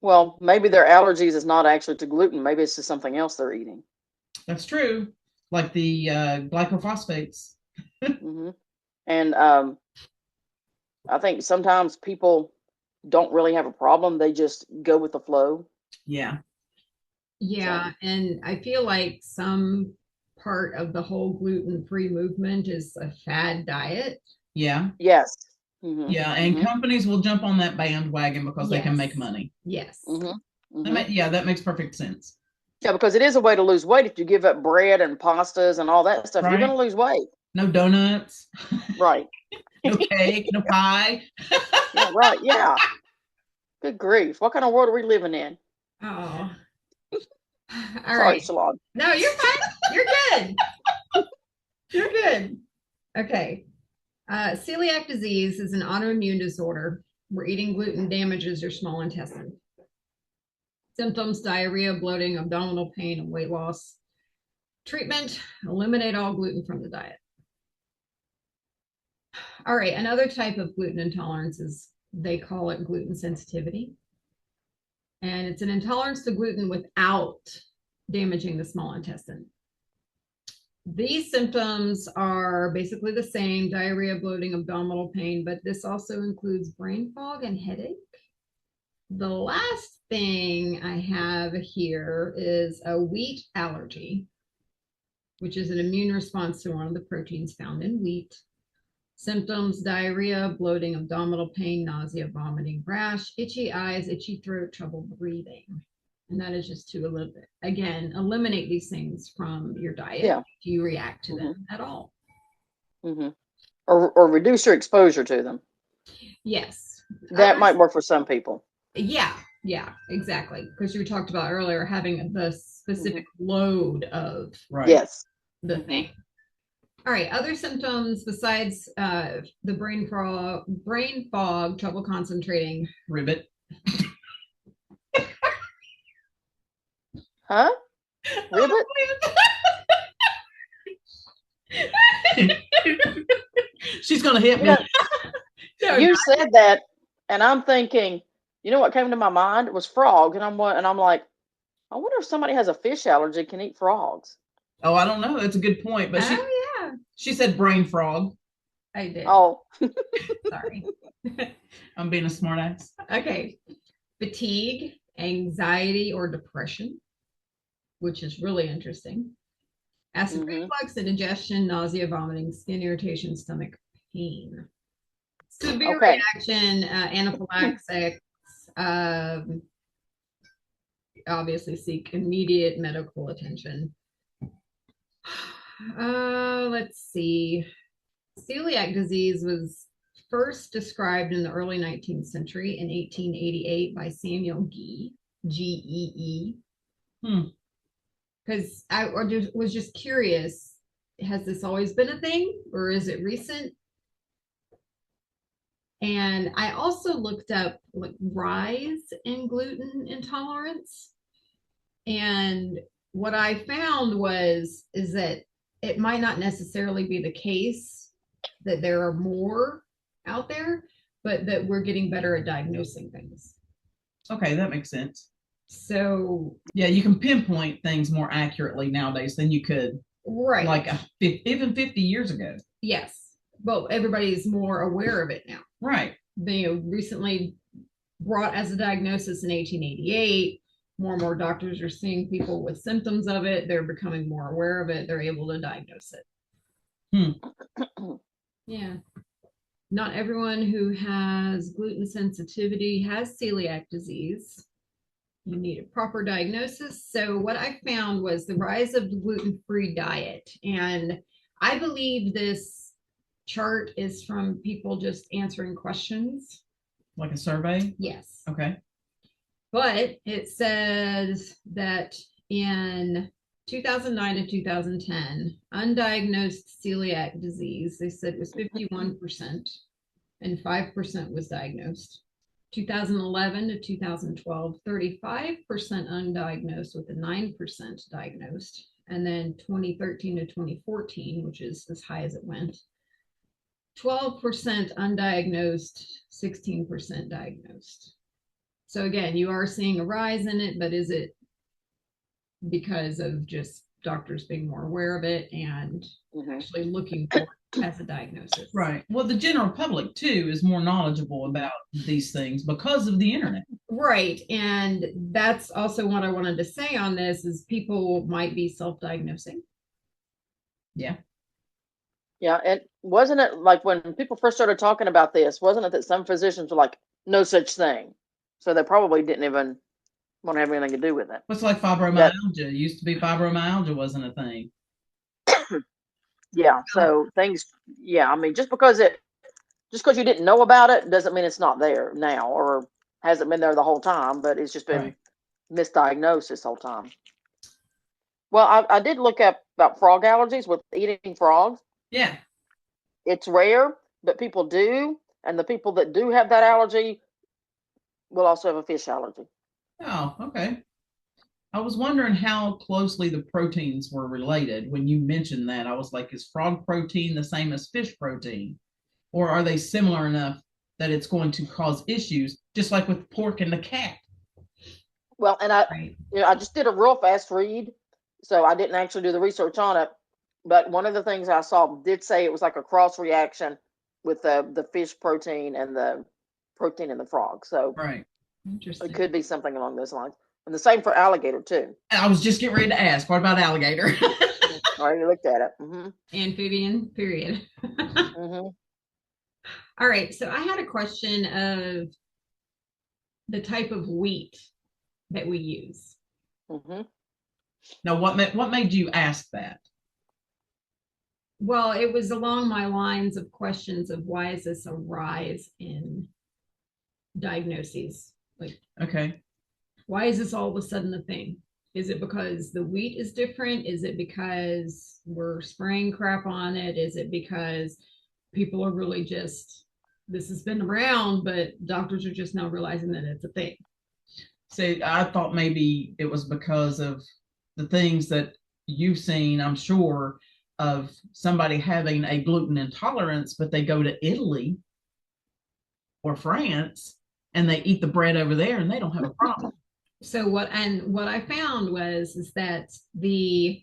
Well, maybe their allergies is not actually to gluten. Maybe it's just something else they're eating. That's true. Like the glycophosphates. Hmm. And I think sometimes people don't really have a problem. They just go with the flow. Yeah. Yeah, and I feel like some part of the whole gluten-free movement is a fad diet. Yeah. Yes. Mm-hmm. Yeah. And Mm-hmm. companies will jump on that bandwagon because they can Yes. make money. Yes. Mm-hmm. Mm-hmm. Yeah, that makes perfect sense. Yeah, because it is a way to lose weight. If you give up bread and pastas and all that stuff, you're going Right. to lose weight. No donuts, Right. no cake, no pie. Yeah, right. Yeah. Good grief. What kind of world are we living in? Oh. All Sorry, right. Shalon. No, you're fine. You're good. You're good. Okay. Celiac disease is an autoimmune disorder where eating gluten damages your small intestine. Symptoms: diarrhea, bloating, abdominal pain, and weight loss. Treatment: eliminate all gluten from the diet. All right, another type of gluten intolerance is, they call it gluten sensitivity. And it's an intolerance to gluten without damaging the small intestine. These symptoms are basically the same: diarrhea, bloating, abdominal pain, but this also includes brain fog and headache. The last thing I have here is a wheat allergy, which is an immune response to one of the proteins found in wheat. Symptoms: diarrhea, bloating, abdominal pain, nausea, vomiting, rash, itchy eyes, itchy throat, trouble breathing. And that is just to eliminate these things from your diet if you react to them at all. Mm-hmm. Or reduce your exposure to them. Yes. That might work for some people. Yeah, exactly. Because you talked about earlier having the specific load of the thing. All right, other symptoms besides the brain fog, trouble concentrating. Ribbit. Huh? Ribbit? She's gonna hit You me. know, you said that, and I'm thinking, you know what came to my mind? It was frog, and I'm like, I wonder if somebody has a fish allergy can eat frogs. Oh, I don't know. That's a good point. But yeah, she said brain frog. I did. Oh, Sorry. I'm being a smartass. Okay. Fatigue, anxiety, or depression, which is really interesting. Acid reflux, indigestion, nausea, vomiting, skin irritation, stomach pain. Severe okay. reaction, anaphylaxis, obviously seek immediate medical attention. Let's see. Celiac disease was first described in the early 19th century in 1888 by Samuel Gee, Gee. Because I was just curious, has this always been a thing or is it recent? And I also looked up like rise in gluten intolerance. And what I found is that it might not necessarily be the case that there are more out there, but that we're getting better at diagnosing things. Okay, that makes sense. So yeah, you can pinpoint things more accurately nowadays than you could like even 50 years ago. Yes. Well, everybody's more aware of it now. Right. They recently brought as a diagnosis in 1888. More and more doctors are seeing people with symptoms of it. They're becoming more aware of it. They're able to diagnose it. Yeah. Not everyone who has gluten sensitivity has celiac disease. You need a proper diagnosis. So what I found was the rise of the gluten-free diet. And I believe this chart is from people just answering questions. Like a survey? Yes. Okay. But it says that in 2009 to 2010, undiagnosed celiac disease, they said was 51%, and 5% was diagnosed. 2011 to 2012, 35% undiagnosed with a 9% diagnosed. And then 2013 to 2014, which is as high as it went, 12% undiagnosed, 16% diagnosed. So again, you are seeing a rise in it, but is it because of just doctors being more aware of it and actually looking for it as a diagnosis? Right. Well, the general public too is more knowledgeable about these things because of the internet. Right. And that's also what I wanted to say on this is people might be self-diagnosing. Yeah. Yeah. And wasn't it like when people first started talking about this, wasn't it that some physicians were like, no such thing? So they probably didn't even want to have anything to do with it. It's like fibromyalgia. It used to be fibromyalgia wasn't a thing. Yeah. So things, yeah. I mean, just because you didn't know about it doesn't mean it's not there now or hasn't been there the whole time, but it's just been misdiagnosed this whole time. Well, I did look up about frog allergies with eating frogs. Yeah. It's rare, but people do. And the people that do have that allergy will also have a fish allergy. Oh, okay. I was wondering how closely the proteins were related. When you mentioned that, I was like, is frog protein the same as fish protein? Or are they similar enough that it's going to cause issues, just like with pork and the cat? Well, and I just did a real fast read, so I didn't actually do the research on it. But one of the things I saw did say it was like a cross reaction with the fish protein and the protein in the frog. So Interesting. It could be something along those lines. And the same for alligator too. I was just getting ready to ask, what about alligator? I already looked at it. Amphibian, period. All right. So I had a question of the type of wheat that we use. Now, what made you ask that? Well, it was along my lines of questions of why is this a rise in diagnoses? Like, okay, why is this all of a sudden a thing? Is it because the wheat is different? Is it because we're spraying crap on it? Is it because people are really just, this has been around, but doctors are just now realizing that it's a thing? See, I thought maybe it was because of the things that you've seen, I'm sure, of somebody having a gluten intolerance, but they go to Italy or France and they eat the bread over there and they don't have a problem. So what I found was is that the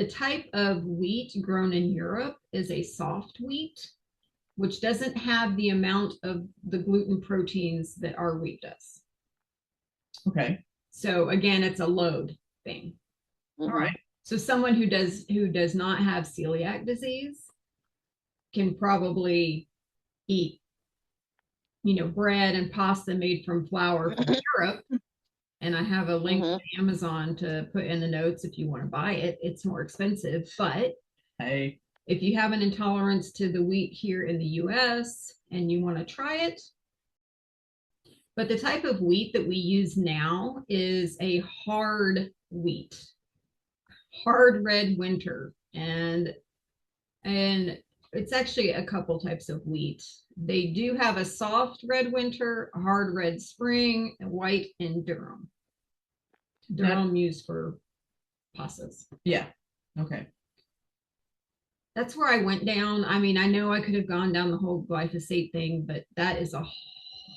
type of wheat grown in Europe is a soft wheat, which doesn't have the amount of the gluten proteins that our wheat does. Okay. So again, it's a load thing. All right. So someone who does not have celiac disease can probably eat, bread and pasta made from flour from Europe. And I have a link to Amazon to put in the notes if you want to buy it. It's more expensive, but hey, if you have an intolerance to the wheat here in the US and you want to try it, but the type of wheat that we use now is a hard wheat, hard red winter, and it's actually a couple types of wheat. They do have a soft red winter, hard red spring, and white and durum. Durum used for pastas. Yeah. Okay. That's where I went down. I mean, I know I could have gone down the whole glyphosate thing, but that is a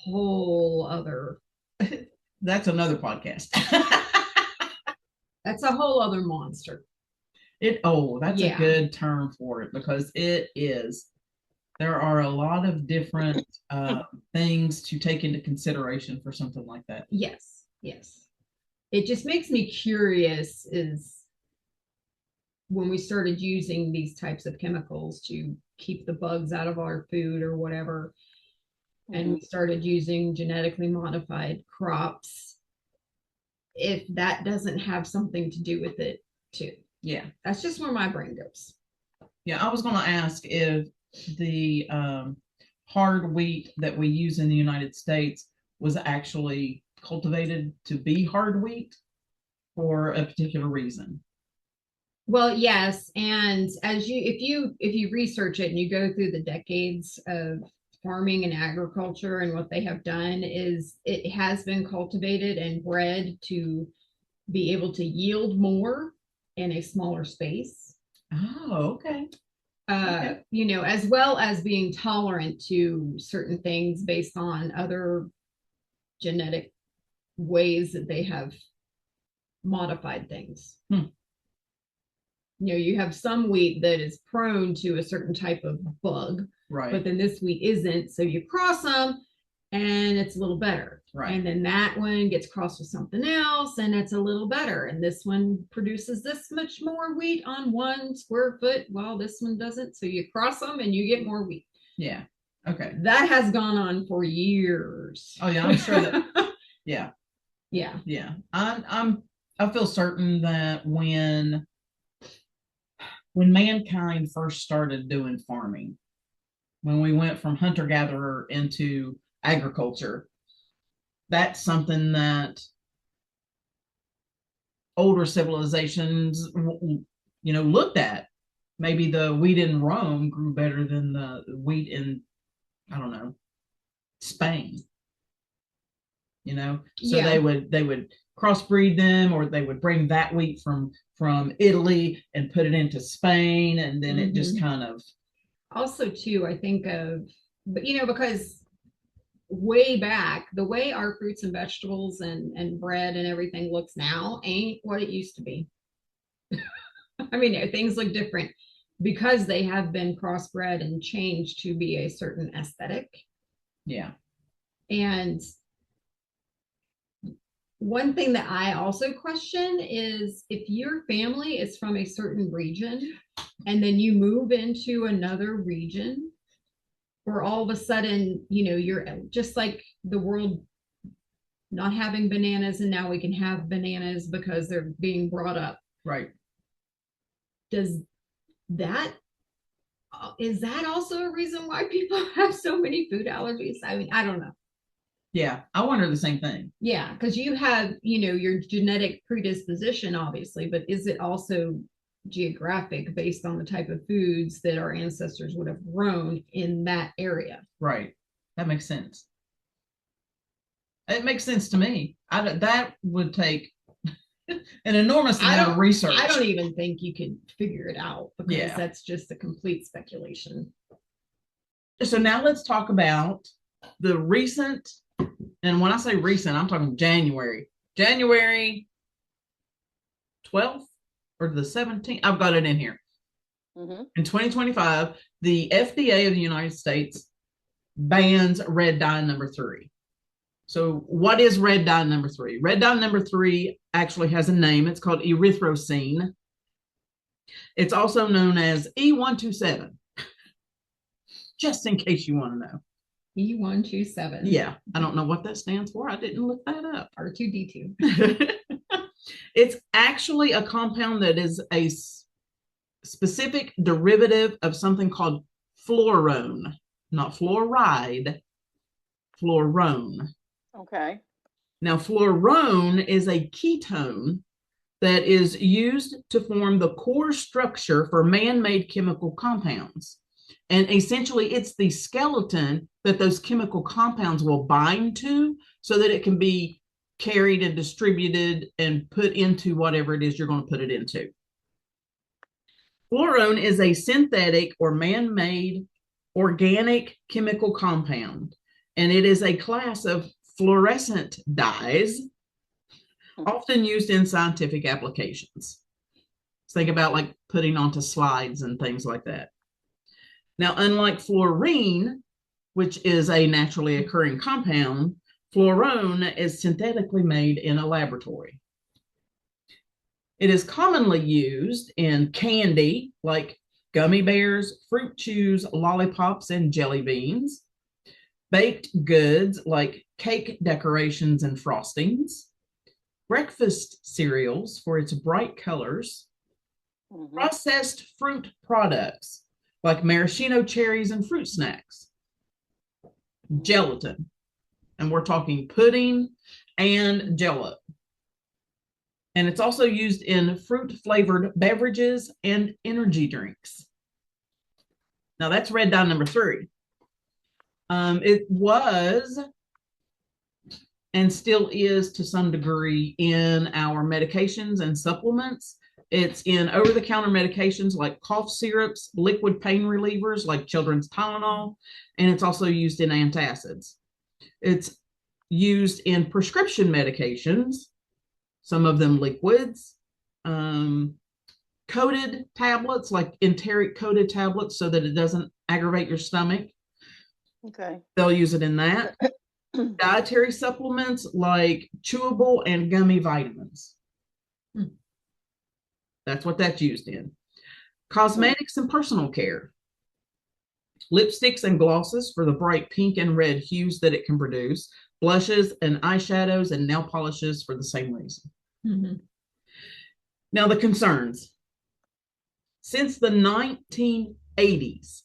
whole other. That's another podcast. That's a whole other monster. That's a good term for it because it is. There are a lot of different things to take into consideration for something like that. Yes, yes. It just makes me curious is when we started using these types of chemicals to keep the bugs out of our food or whatever, and we started using genetically modified crops, if that doesn't have something to do with it too. Yeah. That's just where my brain goes. Yeah, I was going to ask if the hard wheat that we use in the United States was actually cultivated to be hard wheat for a particular reason. Well, yes, and if you research it and you go through the decades of farming and agriculture, and what they have done is it has been cultivated and bred to be able to yield more in a smaller space. Oh, okay. As well as being tolerant to certain things based on other genetic ways that they have modified things. You have some wheat that is prone to a certain type of bug, right? But then this wheat isn't. So you cross them and it's a little better. Right. And then that one gets crossed with something else and it's a little better. And this one produces this much more wheat on 1 square foot while this one doesn't. So you cross them and you get more wheat. Yeah. Okay. That has gone on for years. Oh yeah, I'm sure that. Yeah. Yeah. Yeah. I feel certain that when mankind first started doing farming, when we went from hunter-gatherer into agriculture, that's something that older civilizations, looked at. Maybe the wheat in Rome grew better than the wheat in, I don't know, Spain. So they would crossbreed them, or they would bring that wheat from Italy and put it into Spain, and then it just kind of. Also, too, I think of, but because way back, the way our fruits and vegetables and bread and everything looks now ain't what it used to be. I mean, things look different because they have been crossbred and changed to be a certain aesthetic. Yeah. And one thing that I also question is if your family is from a certain region and then you move into another region, or all of a sudden, you're just like the world not having bananas and now we can have bananas because they're being brought up. Right. Is that also a reason why people have so many food allergies? I mean, I don't know. Yeah, I wonder the same thing. Yeah, because you have, your genetic predisposition, obviously, but is it also geographic based on the type of foods that our ancestors would have grown in that area? Right. That makes sense. It makes sense to me. That would take an enormous amount of research. I don't even think you could figure it out because Yeah. that's just a complete speculation. So now let's talk about the recent, and when I say recent, I'm talking January 12th or the 17th. I've got it in here. Mm-hmm. In 2025, the FDA of the United States bans red dye number 3. So what is red dye number 3? Red dye number 3 actually has a name. It's called erythrocene. It's also known as E127, just in case you want to know. E127. Yeah, I don't know what that stands for. I didn't look that up. R2D2. It's actually a compound that is a specific derivative of something called fluorone, not fluoride, fluorone. Okay. Now, fluorone is a ketone that is used to form the core structure for man-made chemical compounds. And essentially, it's the skeleton that those chemical compounds will bind to so that it can be carried and distributed and put into whatever it is you're going to put it into. Fluorone is a synthetic or man-made organic chemical compound, and it is a class of fluorescent dyes often used in scientific applications. So think about like putting onto slides and things like that. Now, unlike fluorine, which is a naturally occurring compound, fluorone is synthetically made in a laboratory. It is commonly used in candy like gummy bears, fruit chews, lollipops, and jelly beans, baked goods like cake decorations and frostings, breakfast cereals for its bright colors, processed fruit products like maraschino cherries and fruit snacks, gelatin, and we're talking pudding and jello. And it's also used in fruit-flavored beverages and energy drinks. Now that's red dye number 3. It was and still is to some degree in our medications and supplements. It's in over-the-counter medications like cough syrups, liquid pain relievers like children's Tylenol, and it's also used in antacids. It's used in prescription medications, some of them liquids, coated tablets like enteric coated tablets so that it doesn't aggravate your stomach. Okay. They'll use it in that. Dietary supplements like chewable and gummy vitamins. That's what that's used in. Cosmetics and personal care. Lipsticks and glosses for the bright pink and red hues that it can produce. Blushes and eyeshadows and nail polishes for the same reason. Now, the concerns. Since the 1980s,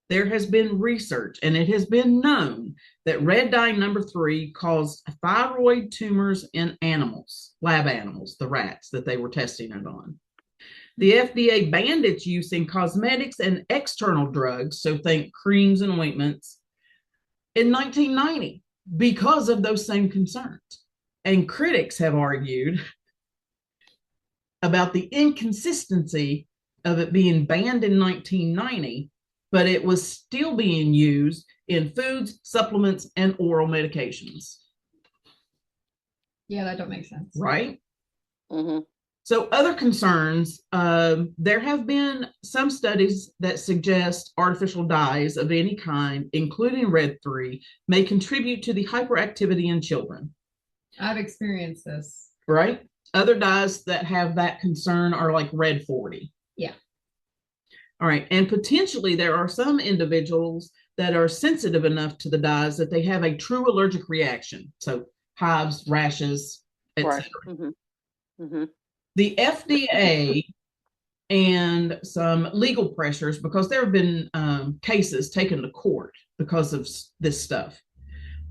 there has been research and it has been known that red dye number 3 caused thyroid tumors in animals, lab animals, the rats that they were testing it on. The FDA banned its use in cosmetics and external drugs, so think creams and ointments, in 1990 because of those same concerns. And critics have argued about the inconsistency of it being banned in 1990, but it was still being used in foods, supplements, and oral medications. Yeah, that don't make sense. Right? Mm-hmm. So other concerns, there have been some studies that suggest artificial dyes of any kind, including red 3, may contribute to the hyperactivity in children. I've experienced this. Right? Other dyes that have that concern are like red 40. Yeah. All right. And potentially there are some individuals that are sensitive enough to the dyes that they have a true allergic reaction. So hives, rashes, etc. The FDA and some legal pressures, because there have been cases taken to court because of this stuff.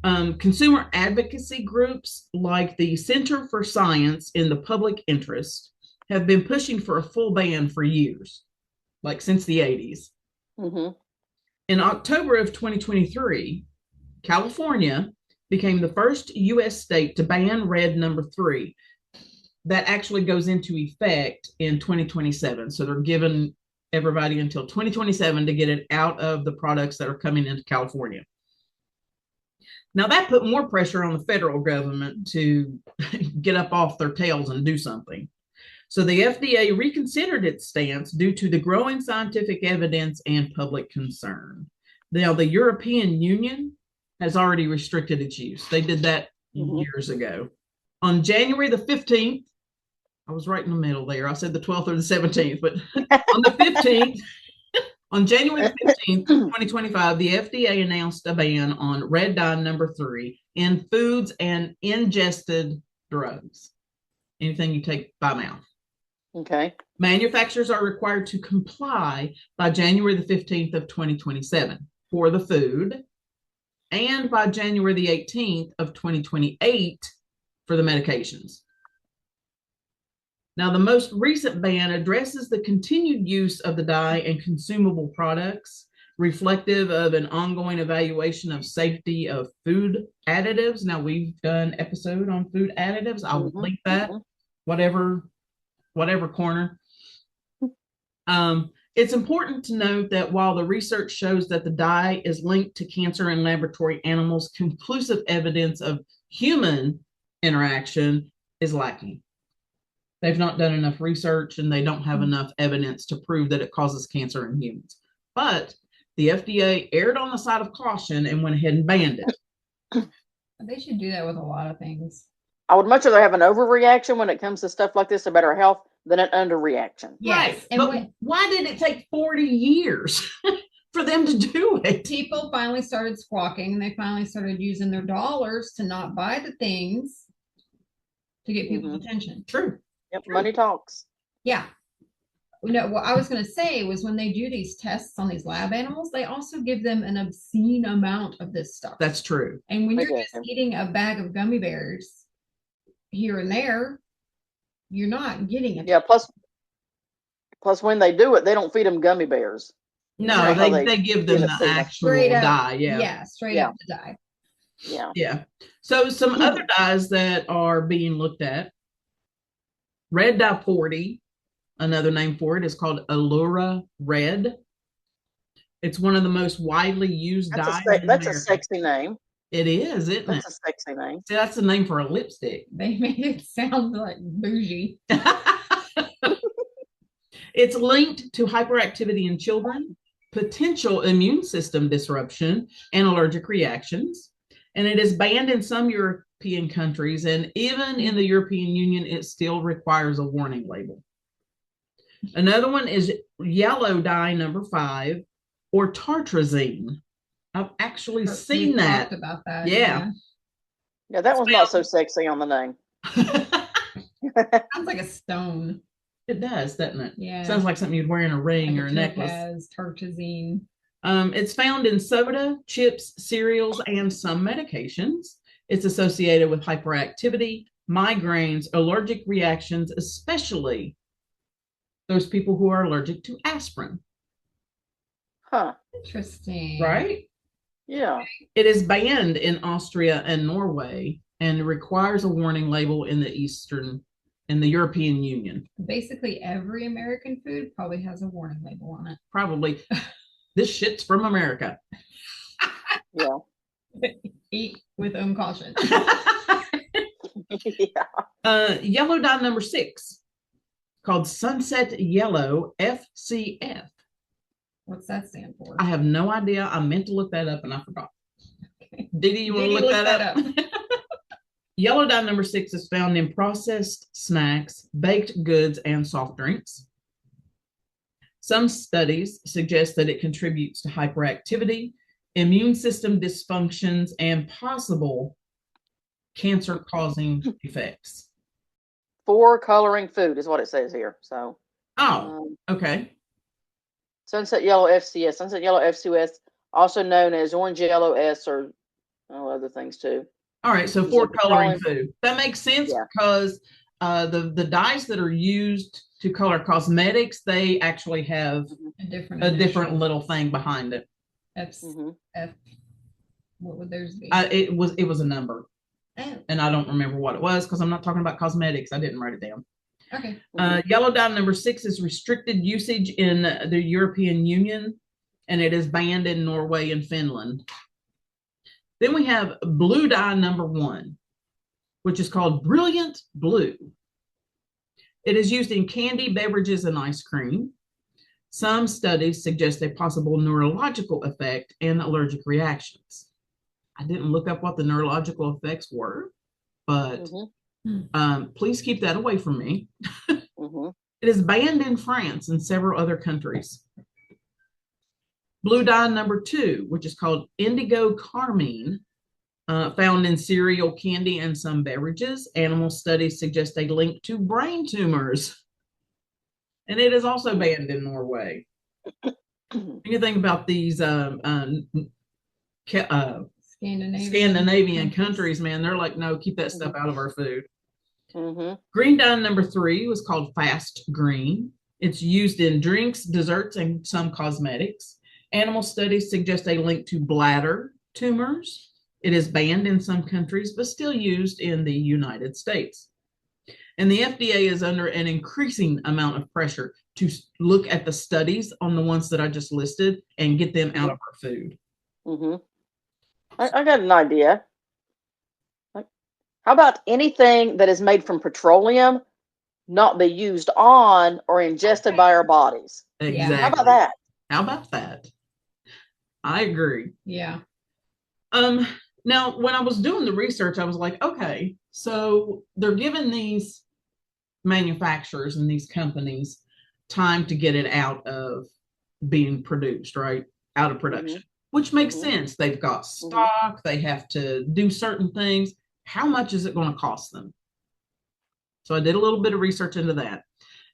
Consumer advocacy groups like the Center for Science in the Public Interest have been pushing for a full ban for years, like since the 80s. In October of 2023, California became the first U.S. state to ban red number 3. That actually goes into effect in 2027. So they're giving everybody until 2027 to get it out of the products that are coming into California. Now that put more pressure on the federal government to get up off their tails and do something. So the FDA reconsidered its stance due to the growing scientific evidence and public concern. Now the European Union has already restricted its use. They did that years ago. On January the 15th, I was right in the middle there. I said the 12th or the 17th, but on the 15th, on January the 15th, 2025, the FDA announced a ban on red dye number 3 in foods and ingested drugs. Anything you take by mouth. Okay. Manufacturers are required to comply by January the 15th of 2027 for the food, and by January the 18th of 2028 for the medications. Now, the most recent ban addresses the continued use of the dye in consumable products, reflective of an ongoing evaluation of safety of food additives. Now, we've done an episode on food additives. I'll link that, whatever corner. It's important to note that while the research shows that the dye is linked to cancer in laboratory animals, conclusive evidence of human interaction is lacking. They've not done enough research and they don't have enough evidence to prove that it causes cancer in humans. But the FDA erred on the side of caution and went ahead and banned it. They should do that with a lot of things. I would much rather have an overreaction when it comes to stuff like this about our health than an underreaction. Yes. Right. And but why did it take 40 years for them to do it? People finally started squawking and they finally started using their dollars to not buy the things to get people's attention. True. Yep, money talks. Yeah. You know, what I was going to say was when they do these tests on these lab animals, they also give them an obscene amount of this stuff. That's true. And when They you're do. just eating a bag of gummy bears here and there, you're not getting it. Yeah, plus when they do it, they don't feed them gummy bears. No, they give them the actual dye. Yeah, straight up the dye. Yeah. So some other dyes that are being looked at. Red dye 40, another name for it, is called Allura Red. It's one of the most widely used dyes. That's a sexy name. It is, isn't it? That's a sexy name. See, that's the name for a lipstick. They made it sound like bougie. It's linked to hyperactivity in children, potential immune system disruption, and allergic reactions. And it is banned in some European countries, and even in the European Union, it still requires a warning label. Another one is yellow dye number 5, or tartrazine. I've actually seen that. Talked about that. Yeah. Yeah, that one's not so sexy on the name. Sounds like a stone. It does, doesn't it? Yeah. Sounds like something you'd wear in a ring like or a necklace. Has tartrazine. It's found in soda, chips, cereals, and some medications. It's associated with hyperactivity, migraines, allergic reactions, especially those people who are allergic to aspirin. Huh. Interesting. Right? Yeah. It is banned in Austria and Norway and requires a warning label in the European Union. Basically, every American food probably has a warning label on it. Probably. This shit's from America. Yeah. Eat with caution. Yeah. Yellow dye number 6, called Sunset Yellow FCF. What's that stand for? I have no idea. I meant to look that up and I forgot. Okay. Didi, you want to look that up? Yellow dye number 6 is found in processed snacks, baked goods, and soft drinks. Some studies suggest that it contributes to hyperactivity, immune system dysfunctions, and possible cancer-causing effects. For coloring food is what it says here. So. Okay. Sunset Yellow FCS. Sunset Yellow FCS, also known as Orange Yellow S, or other things too. All right. So for coloring food, that makes sense because the dyes that are used to color cosmetics, they actually have a different little thing behind it. F. What would theirs be? It was a number, Oh, and I don't remember what it was because I'm not talking about cosmetics. I didn't write it down. okay. Yellow dye number 6 is restricted usage in the European Union, and it is banned in Norway and Finland. Then we have blue dye number 1, which is called Brilliant Blue. It is used in candy, beverages, and ice cream. Some studies suggest a possible neurological effect and allergic reactions. I didn't look up what the neurological effects were, but please keep that away from me. It is banned in France and several other countries. Blue dye number 2, which is called indigo carmine, found in cereal, candy, and some beverages. Animal studies suggest a link to brain tumors. And it is also banned in Norway. You think about these Scandinavian countries, man, they're like, no, keep that stuff out of our food. Green dye number 3 was called fast green. It's used in drinks, desserts, and some cosmetics. Animal studies suggest a link to bladder tumors. It is banned in some countries, but still used in the United States. And the FDA is under an increasing amount of pressure to look at the studies on the ones that I just listed and get them out of our food. I got an idea. How about anything that is made from petroleum not be used on or ingested by our bodies? Exactly. How about that? How about that? I agree. Yeah. Now, when I was doing the research, I was like, okay, so they're giving these manufacturers and these companies time to get it out of being produced, right? Out of production, which makes sense. They've got stock, they have to do certain things. How much is it going to cost them? So I did a little bit of research into that.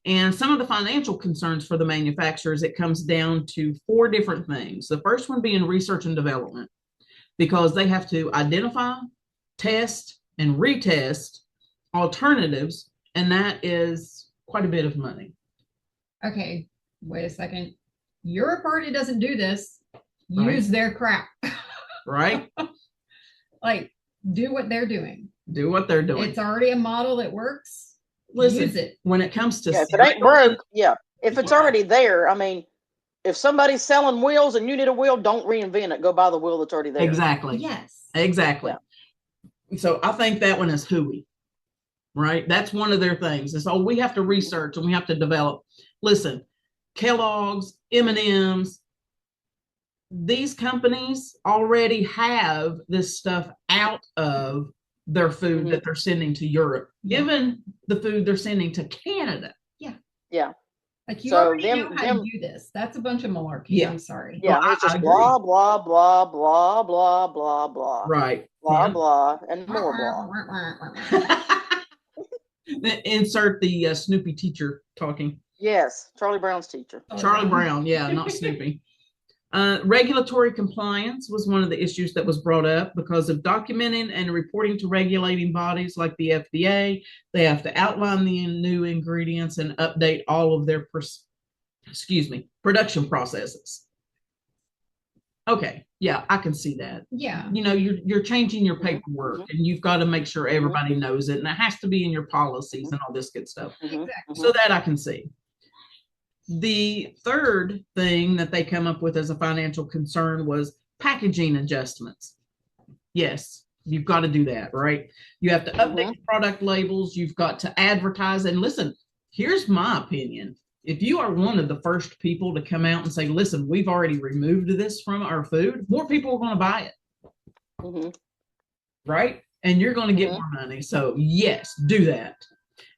And some of the financial concerns for the manufacturers, it comes down to 4 different things. The first one being research and development, because they have to identify, test, and retest alternatives, and that is quite a bit of money. Okay, wait a second. Your party doesn't do this. Use their crap. Right? Like, do what they're doing. Do what they're doing. It's already a model that works. Listen, use it. When it comes to if it ain't broke, if it's already there, I mean, if somebody's selling wheels and you need a wheel, don't reinvent it. Go buy the wheel that's already there. Exactly. Yes. Exactly. Yeah. So I think that one is hooey, right? That's one of their things. And so we have to research and we have to develop. Listen, Kellogg's, M&M's, these companies already have this stuff out of their food that they're sending to Europe, given the food they're sending to Canada. Yeah. Like you already know how to do this. That's a bunch of malarkey. Yeah. I'm sorry. Yeah, Well, it's just blah, blah, blah, blah, blah, blah, blah. Right. Blah, blah, and more blah. Insert the Snoopy teacher talking. Yes, Charlie Brown's teacher. Charlie Brown, yeah, not Snoopy. Regulatory compliance was one of the issues that was brought up because of documenting and reporting to regulating bodies like the FDA. They have to outline the new ingredients and update all of their production processes. Okay, yeah, I can see that. Yeah. You know, you're changing your paperwork and you've got to make sure everybody knows it, and it has to be in your policies and all this good stuff. Exactly. So that I can see. The third thing that they come up with as a financial concern was packaging adjustments. Yes, you've got to do that, right? You have to update product labels. You've got to advertise. And listen, here's my opinion. If you are one of the first people to come out and say, listen, we've already removed this from our food, more people are going to buy it. Right? And you're going to get more money. So yes, do that.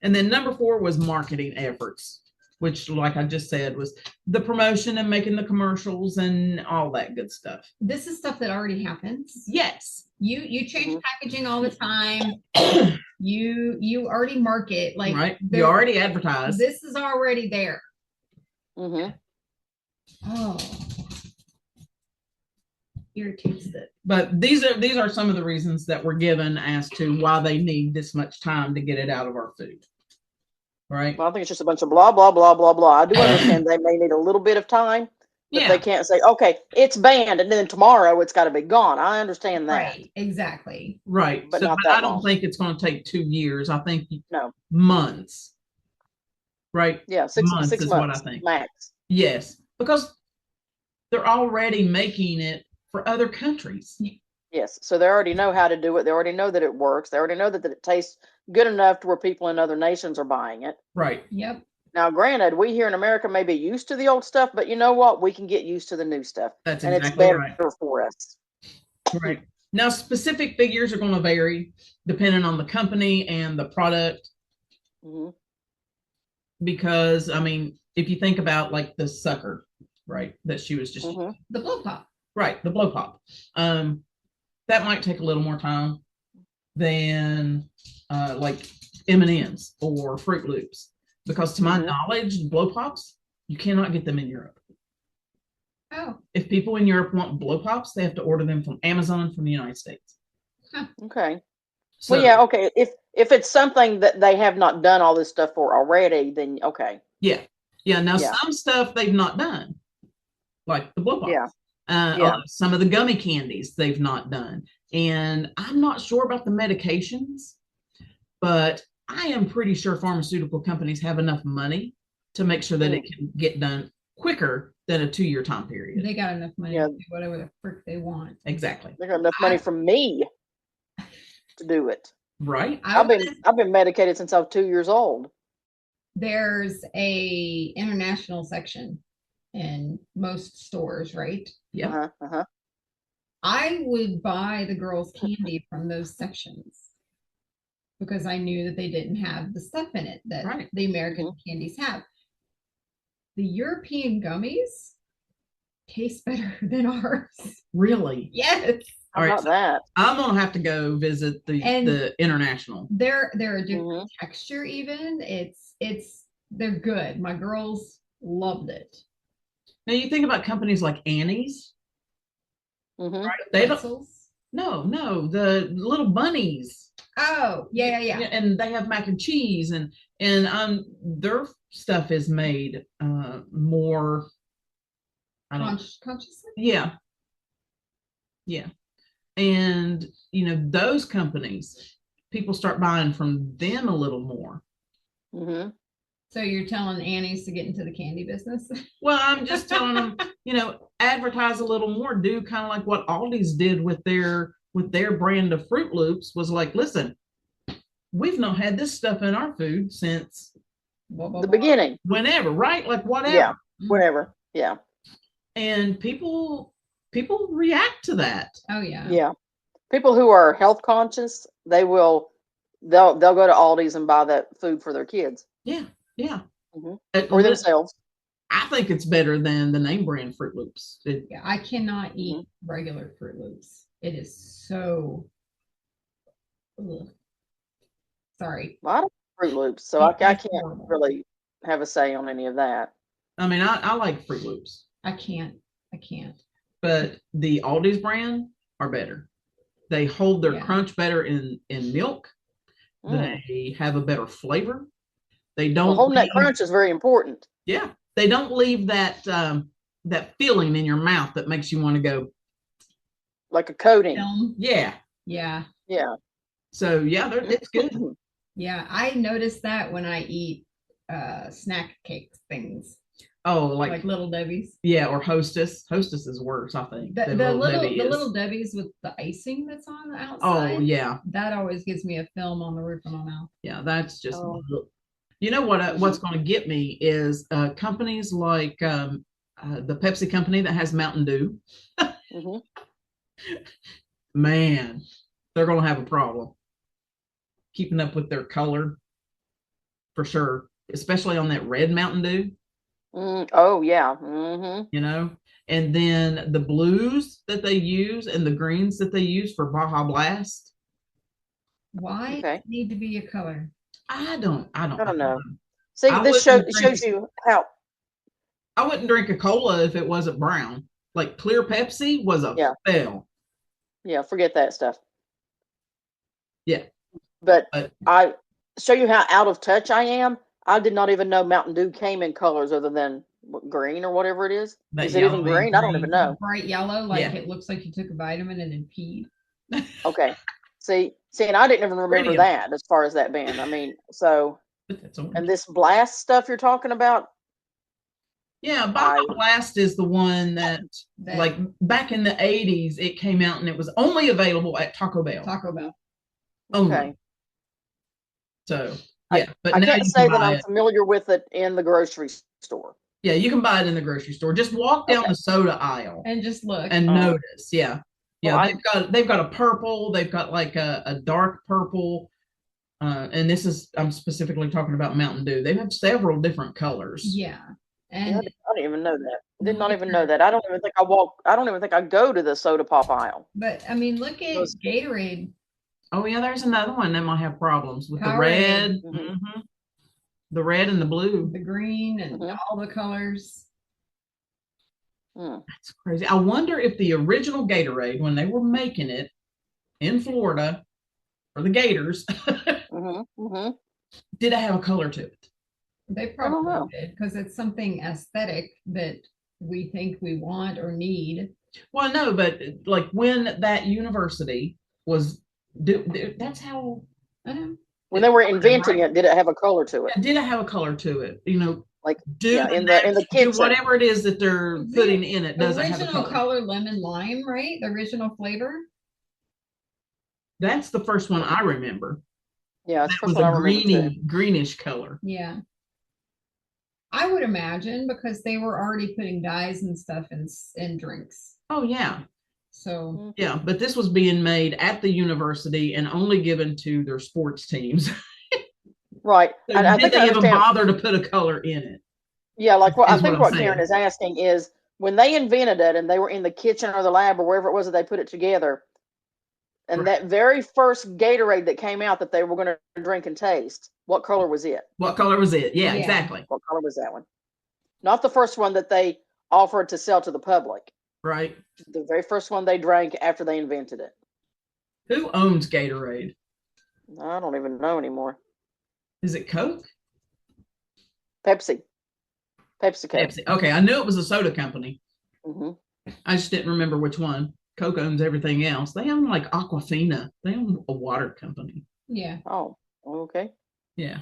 And then number 4 was marketing efforts, which, like I just said, was the promotion and making the commercials and all that good stuff. This is stuff that already happens. Yes. You change packaging all the time. You already market, like, right. You already advertise. This is already there. Mm-hmm. Oh, irritates it. But these are some of the reasons that were given as to why they need this much time to get it out of our food. Right. Well, I think it's just a bunch of blah, blah, blah, blah, blah. I do understand they may need a little bit of time, But Yeah, they can't say, okay, it's banned, and then tomorrow it's got to be gone. I understand that, Right. Exactly. right. but So, not but I that don't long. think it's going to take 2 years. I think No. months, right? Yeah, Months six is what I months think. max. Yes, because they're already making it for other countries. Yes. So they already know how to do it. They already know that it works. They already know that it tastes good enough to where people in other nations are buying it. Right. Yep. Now, granted, we here in America may be used to the old stuff, but you know what? We can get used to the new stuff. That's and it's exactly better right. for us. Right. Now, specific figures are going to vary depending on the company and the product. Mhm. Because, I mean, if you think about like the sucker, right, that she was just, Mhm. The blow pop. right, the blow pop. That might take a little more time than like M&Ms or Fruit Loops. Because to my Mhm. knowledge, blow pops, you cannot get them in Europe. Oh, If people in Europe want blow pops, they have to order them from Amazon from the United States. Okay. So, Well, yeah, okay. If it's something that they have not done all this stuff for already, then okay. yeah. Yeah. Now, Yeah. some stuff they've not done, like the blow pops. Yeah. Yeah. Some of the gummy candies they've not done. And I'm not sure about the medications, but I am pretty sure pharmaceutical companies have enough money to make sure that it can get done quicker than a 2-year time period. they got enough money Yeah. to do whatever the frick they want. Exactly. They got enough money from me to do it. Right. I've been medicated since I was 2 years old. There's a international section in most stores, right? Yeah. Uh-huh. Uh-huh. I would buy the girls' candy from those sections because I knew that they didn't have the stuff in it that Right. the American candies have. The European gummies taste better than ours. Really? Yes. How All right. about that? I'm gonna have to go visit the international. They're a different Mhm. texture even. They're good. My girls loved it. Now you think about companies like Annie's, Mhm. right? They don't. Pretzels. No, the little bunnies. Oh, yeah. And they have mac and cheese and their stuff is made more. I don't. Consciously? Yeah. Yeah. And those companies, people start buying from them a little more. Mhm. So you're telling Annie's to get into the candy business? Well, I'm just telling them, advertise a little more, do kind of like what Aldi's did with their brand of Fruit Loops, was like, listen, we've not had this stuff in our food since The beginning. whenever, right? Like whatever. Yeah. Whatever. Yeah. And people react to that. Oh yeah. Yeah. People who are health conscious, they'll go to Aldi's and buy that food for their kids. Yeah. Mhm. At Or least, themselves. I think it's better than the name brand Fruit Loops. Yeah, I cannot eat regular Fruit Loops. It is so. Ugh. Sorry. Well, I don't like Fruit Loops, so I It's can't horrible. really have a say on any of that. I mean, I like Fruit Loops, I can't. but the Aldi's brand are better. They hold their Yeah. crunch better in milk. Mm. They have a better flavor. They Well, don't holding that leave, crunch is very important. yeah, they don't leave that that feeling in your mouth that makes you want to go, Like a coating. Film. yeah. Yeah. Yeah. So yeah, it's good. Yeah. I noticed that when I eat snack cakes things. Oh, Like Little Debbie's. Yeah, or Hostess. Hostess is worse, I think. The than Little Debbie's with the icing that's on the outside. Oh yeah. That always gives me a film on the roof of my mouth. Yeah, that's just. Oh. You know what? What's going to get me is companies like the Pepsi company that has Mountain Dew. Mhm. Man, they're going to have a problem keeping up with their color for sure, especially on that red Mountain Dew. Oh yeah. Mm-hmm. And then the blues that they use and the greens that they use for Baja Blast. Why does it need to be a color? I don't know. See, this shows you how. I wouldn't drink a cola if it wasn't brown. Like clear Pepsi was a fail. Yeah, forget that stuff. Yeah. But I show you how out of touch I am. I did not even know Mountain Dew came in colors other than green or whatever it is. That Is it even yellowy green? I don't even know. Bright yellow, like Yeah. it looks like you took a vitamin and then peed. Okay. See, and I didn't even remember Pretty. that as far as that being. I mean, so, But that's and orange. this blast stuff you're talking about, Yeah, Baja Blast is the one that, like back in the 80s, it came out and it was only available at Taco Bell. Taco Bell. Only. okay. So, yeah. But I now can't you say can that buy I'm it. familiar with it in the grocery store. Yeah, you can buy it in the grocery store. Just walk down Okay. the soda aisle And just look. and notice. Yeah. Yeah, Well, they've got a purple, they've got like a dark purple. And this is, I'm specifically talking about Mountain Dew. They have several different colors. Yeah. And yeah, I didn't even know that. Did not even know that. I don't even think I go to the soda pop aisle. but I mean, look at Those- Gatorade. Oh yeah, there's another one that might have problems with the Powerade. red. Mhm. The red and the blue. The green and Mhm. all the colors. That's crazy. I wonder if the original Gatorade, when they were making it in Florida for the Gators, did it have a color to it? They probably did, because it's something aesthetic that we think we want or need. Well, no, but like when that university was, that's how. I know. When they were inventing it, did it have a color to it? Did it have a color to it? You know, Like do in the kitchen, do whatever it is that they're putting in it. Does it have a Original color? color lemon lime, right? The original flavor. That's the first one I remember. Yeah, that's That was what I a remember too. greenish color. Yeah. I would imagine, because they were already putting dyes and stuff in drinks. Oh yeah. So yeah, but this was being made at the university and only given to their sports teams. Right. So I did think they even bother to put a color in it? Yeah, like what I think what saying. Karen is asking is, when they invented it and they were in the kitchen or the lab or wherever it was that they put it together, and that very first Gatorade that came out that they were going to drink and taste, what color was it? What color was it? Yeah, exactly. What color was that one? Not the first one that they offered to sell to the public. Right. The very first one they drank after they invented it. Who owns Gatorade? I don't even know anymore. Is it Coke? PepsiCo. Pepsi. Okay, I knew it was a soda company. I just didn't remember which one. Coke owns everything else. They own like Aquafina. They own a water company. yeah. Oh, okay. Yeah.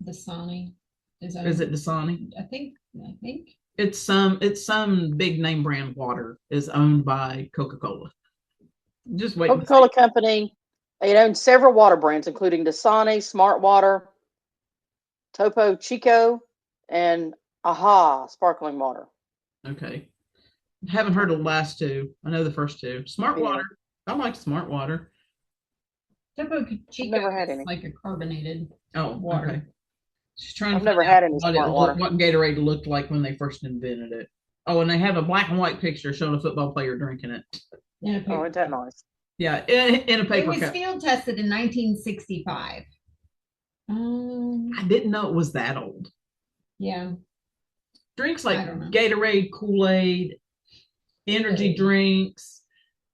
Dasani is it Dasani? I think it's some big name brand water is owned by Coca-Cola. Just wait. Coca-Cola Company. It owns several water brands, including Dasani, Smart Water, Topo Chico, and Aha sparkling water. Okay. Haven't heard of the last two. I know the first two. Smart Water. I like Smart Water. Topo Chico never had any. Like a carbonated water. Okay. Just trying I've never had any Smart Water. What Gatorade looked like when they first invented it. Oh, and they have a black and white picture showing a football player drinking it. Oh, isn't that nice? Yeah, in a paper cup. It was field tested in 1965. I didn't know it was that old. Yeah. Drinks like Gatorade, Kool-Aid, energy drinks.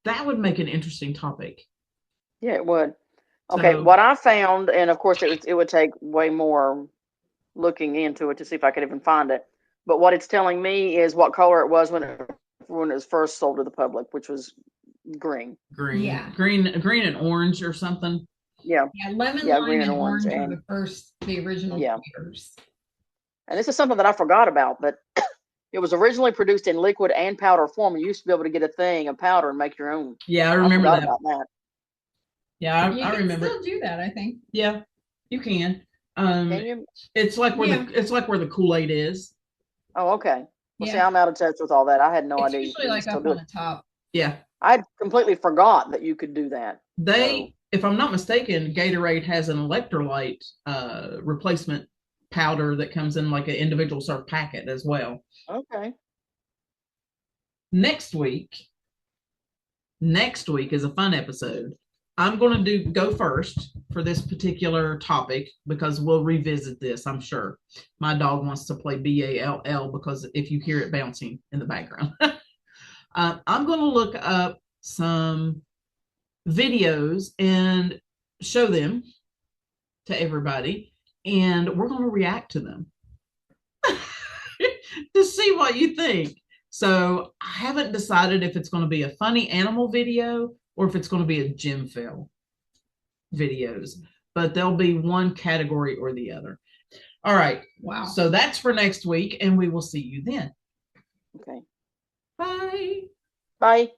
That would make an interesting topic. Yeah, it would. Okay, what I found, and of course it would take way more looking into it to see if I could even find it. But what it's telling me is what color it was when it was first sold to the public, which was green. Green. Yeah. Green and orange or something. Yeah. Yeah, lemon, lime, green and orange are the original flavors. And this is something that I forgot about, but it was originally produced in liquid and powder form. You used to be able to get a thing of powder and make your own. Yeah, I remember that. About that. Yeah, I remember. You can still do that, I think. Yeah, you can. Can you? It's like where the Kool-Aid is. Oh, okay. Well, see, I'm out of touch with all that. I had no idea. It's usually like up on the top. Yeah. I completely forgot that you could do that. If I'm not mistaken, Gatorade has an electrolyte replacement powder that comes in like an individual serve packet as well. Okay. Next week is a fun episode. I'm going to go first for this particular topic because we'll revisit this, I'm sure. My dog wants to play BALL because if you hear it bouncing in the background. I'm going to look up some videos and show them to everybody, and we're going to react to them. to see what you think. So I haven't decided if it's going to be a funny animal video or if it's going to be a gym fail videos, but there'll be one category or the other. All right. Wow. So that's for next week, and we will see you then. Okay. Bye. Bye.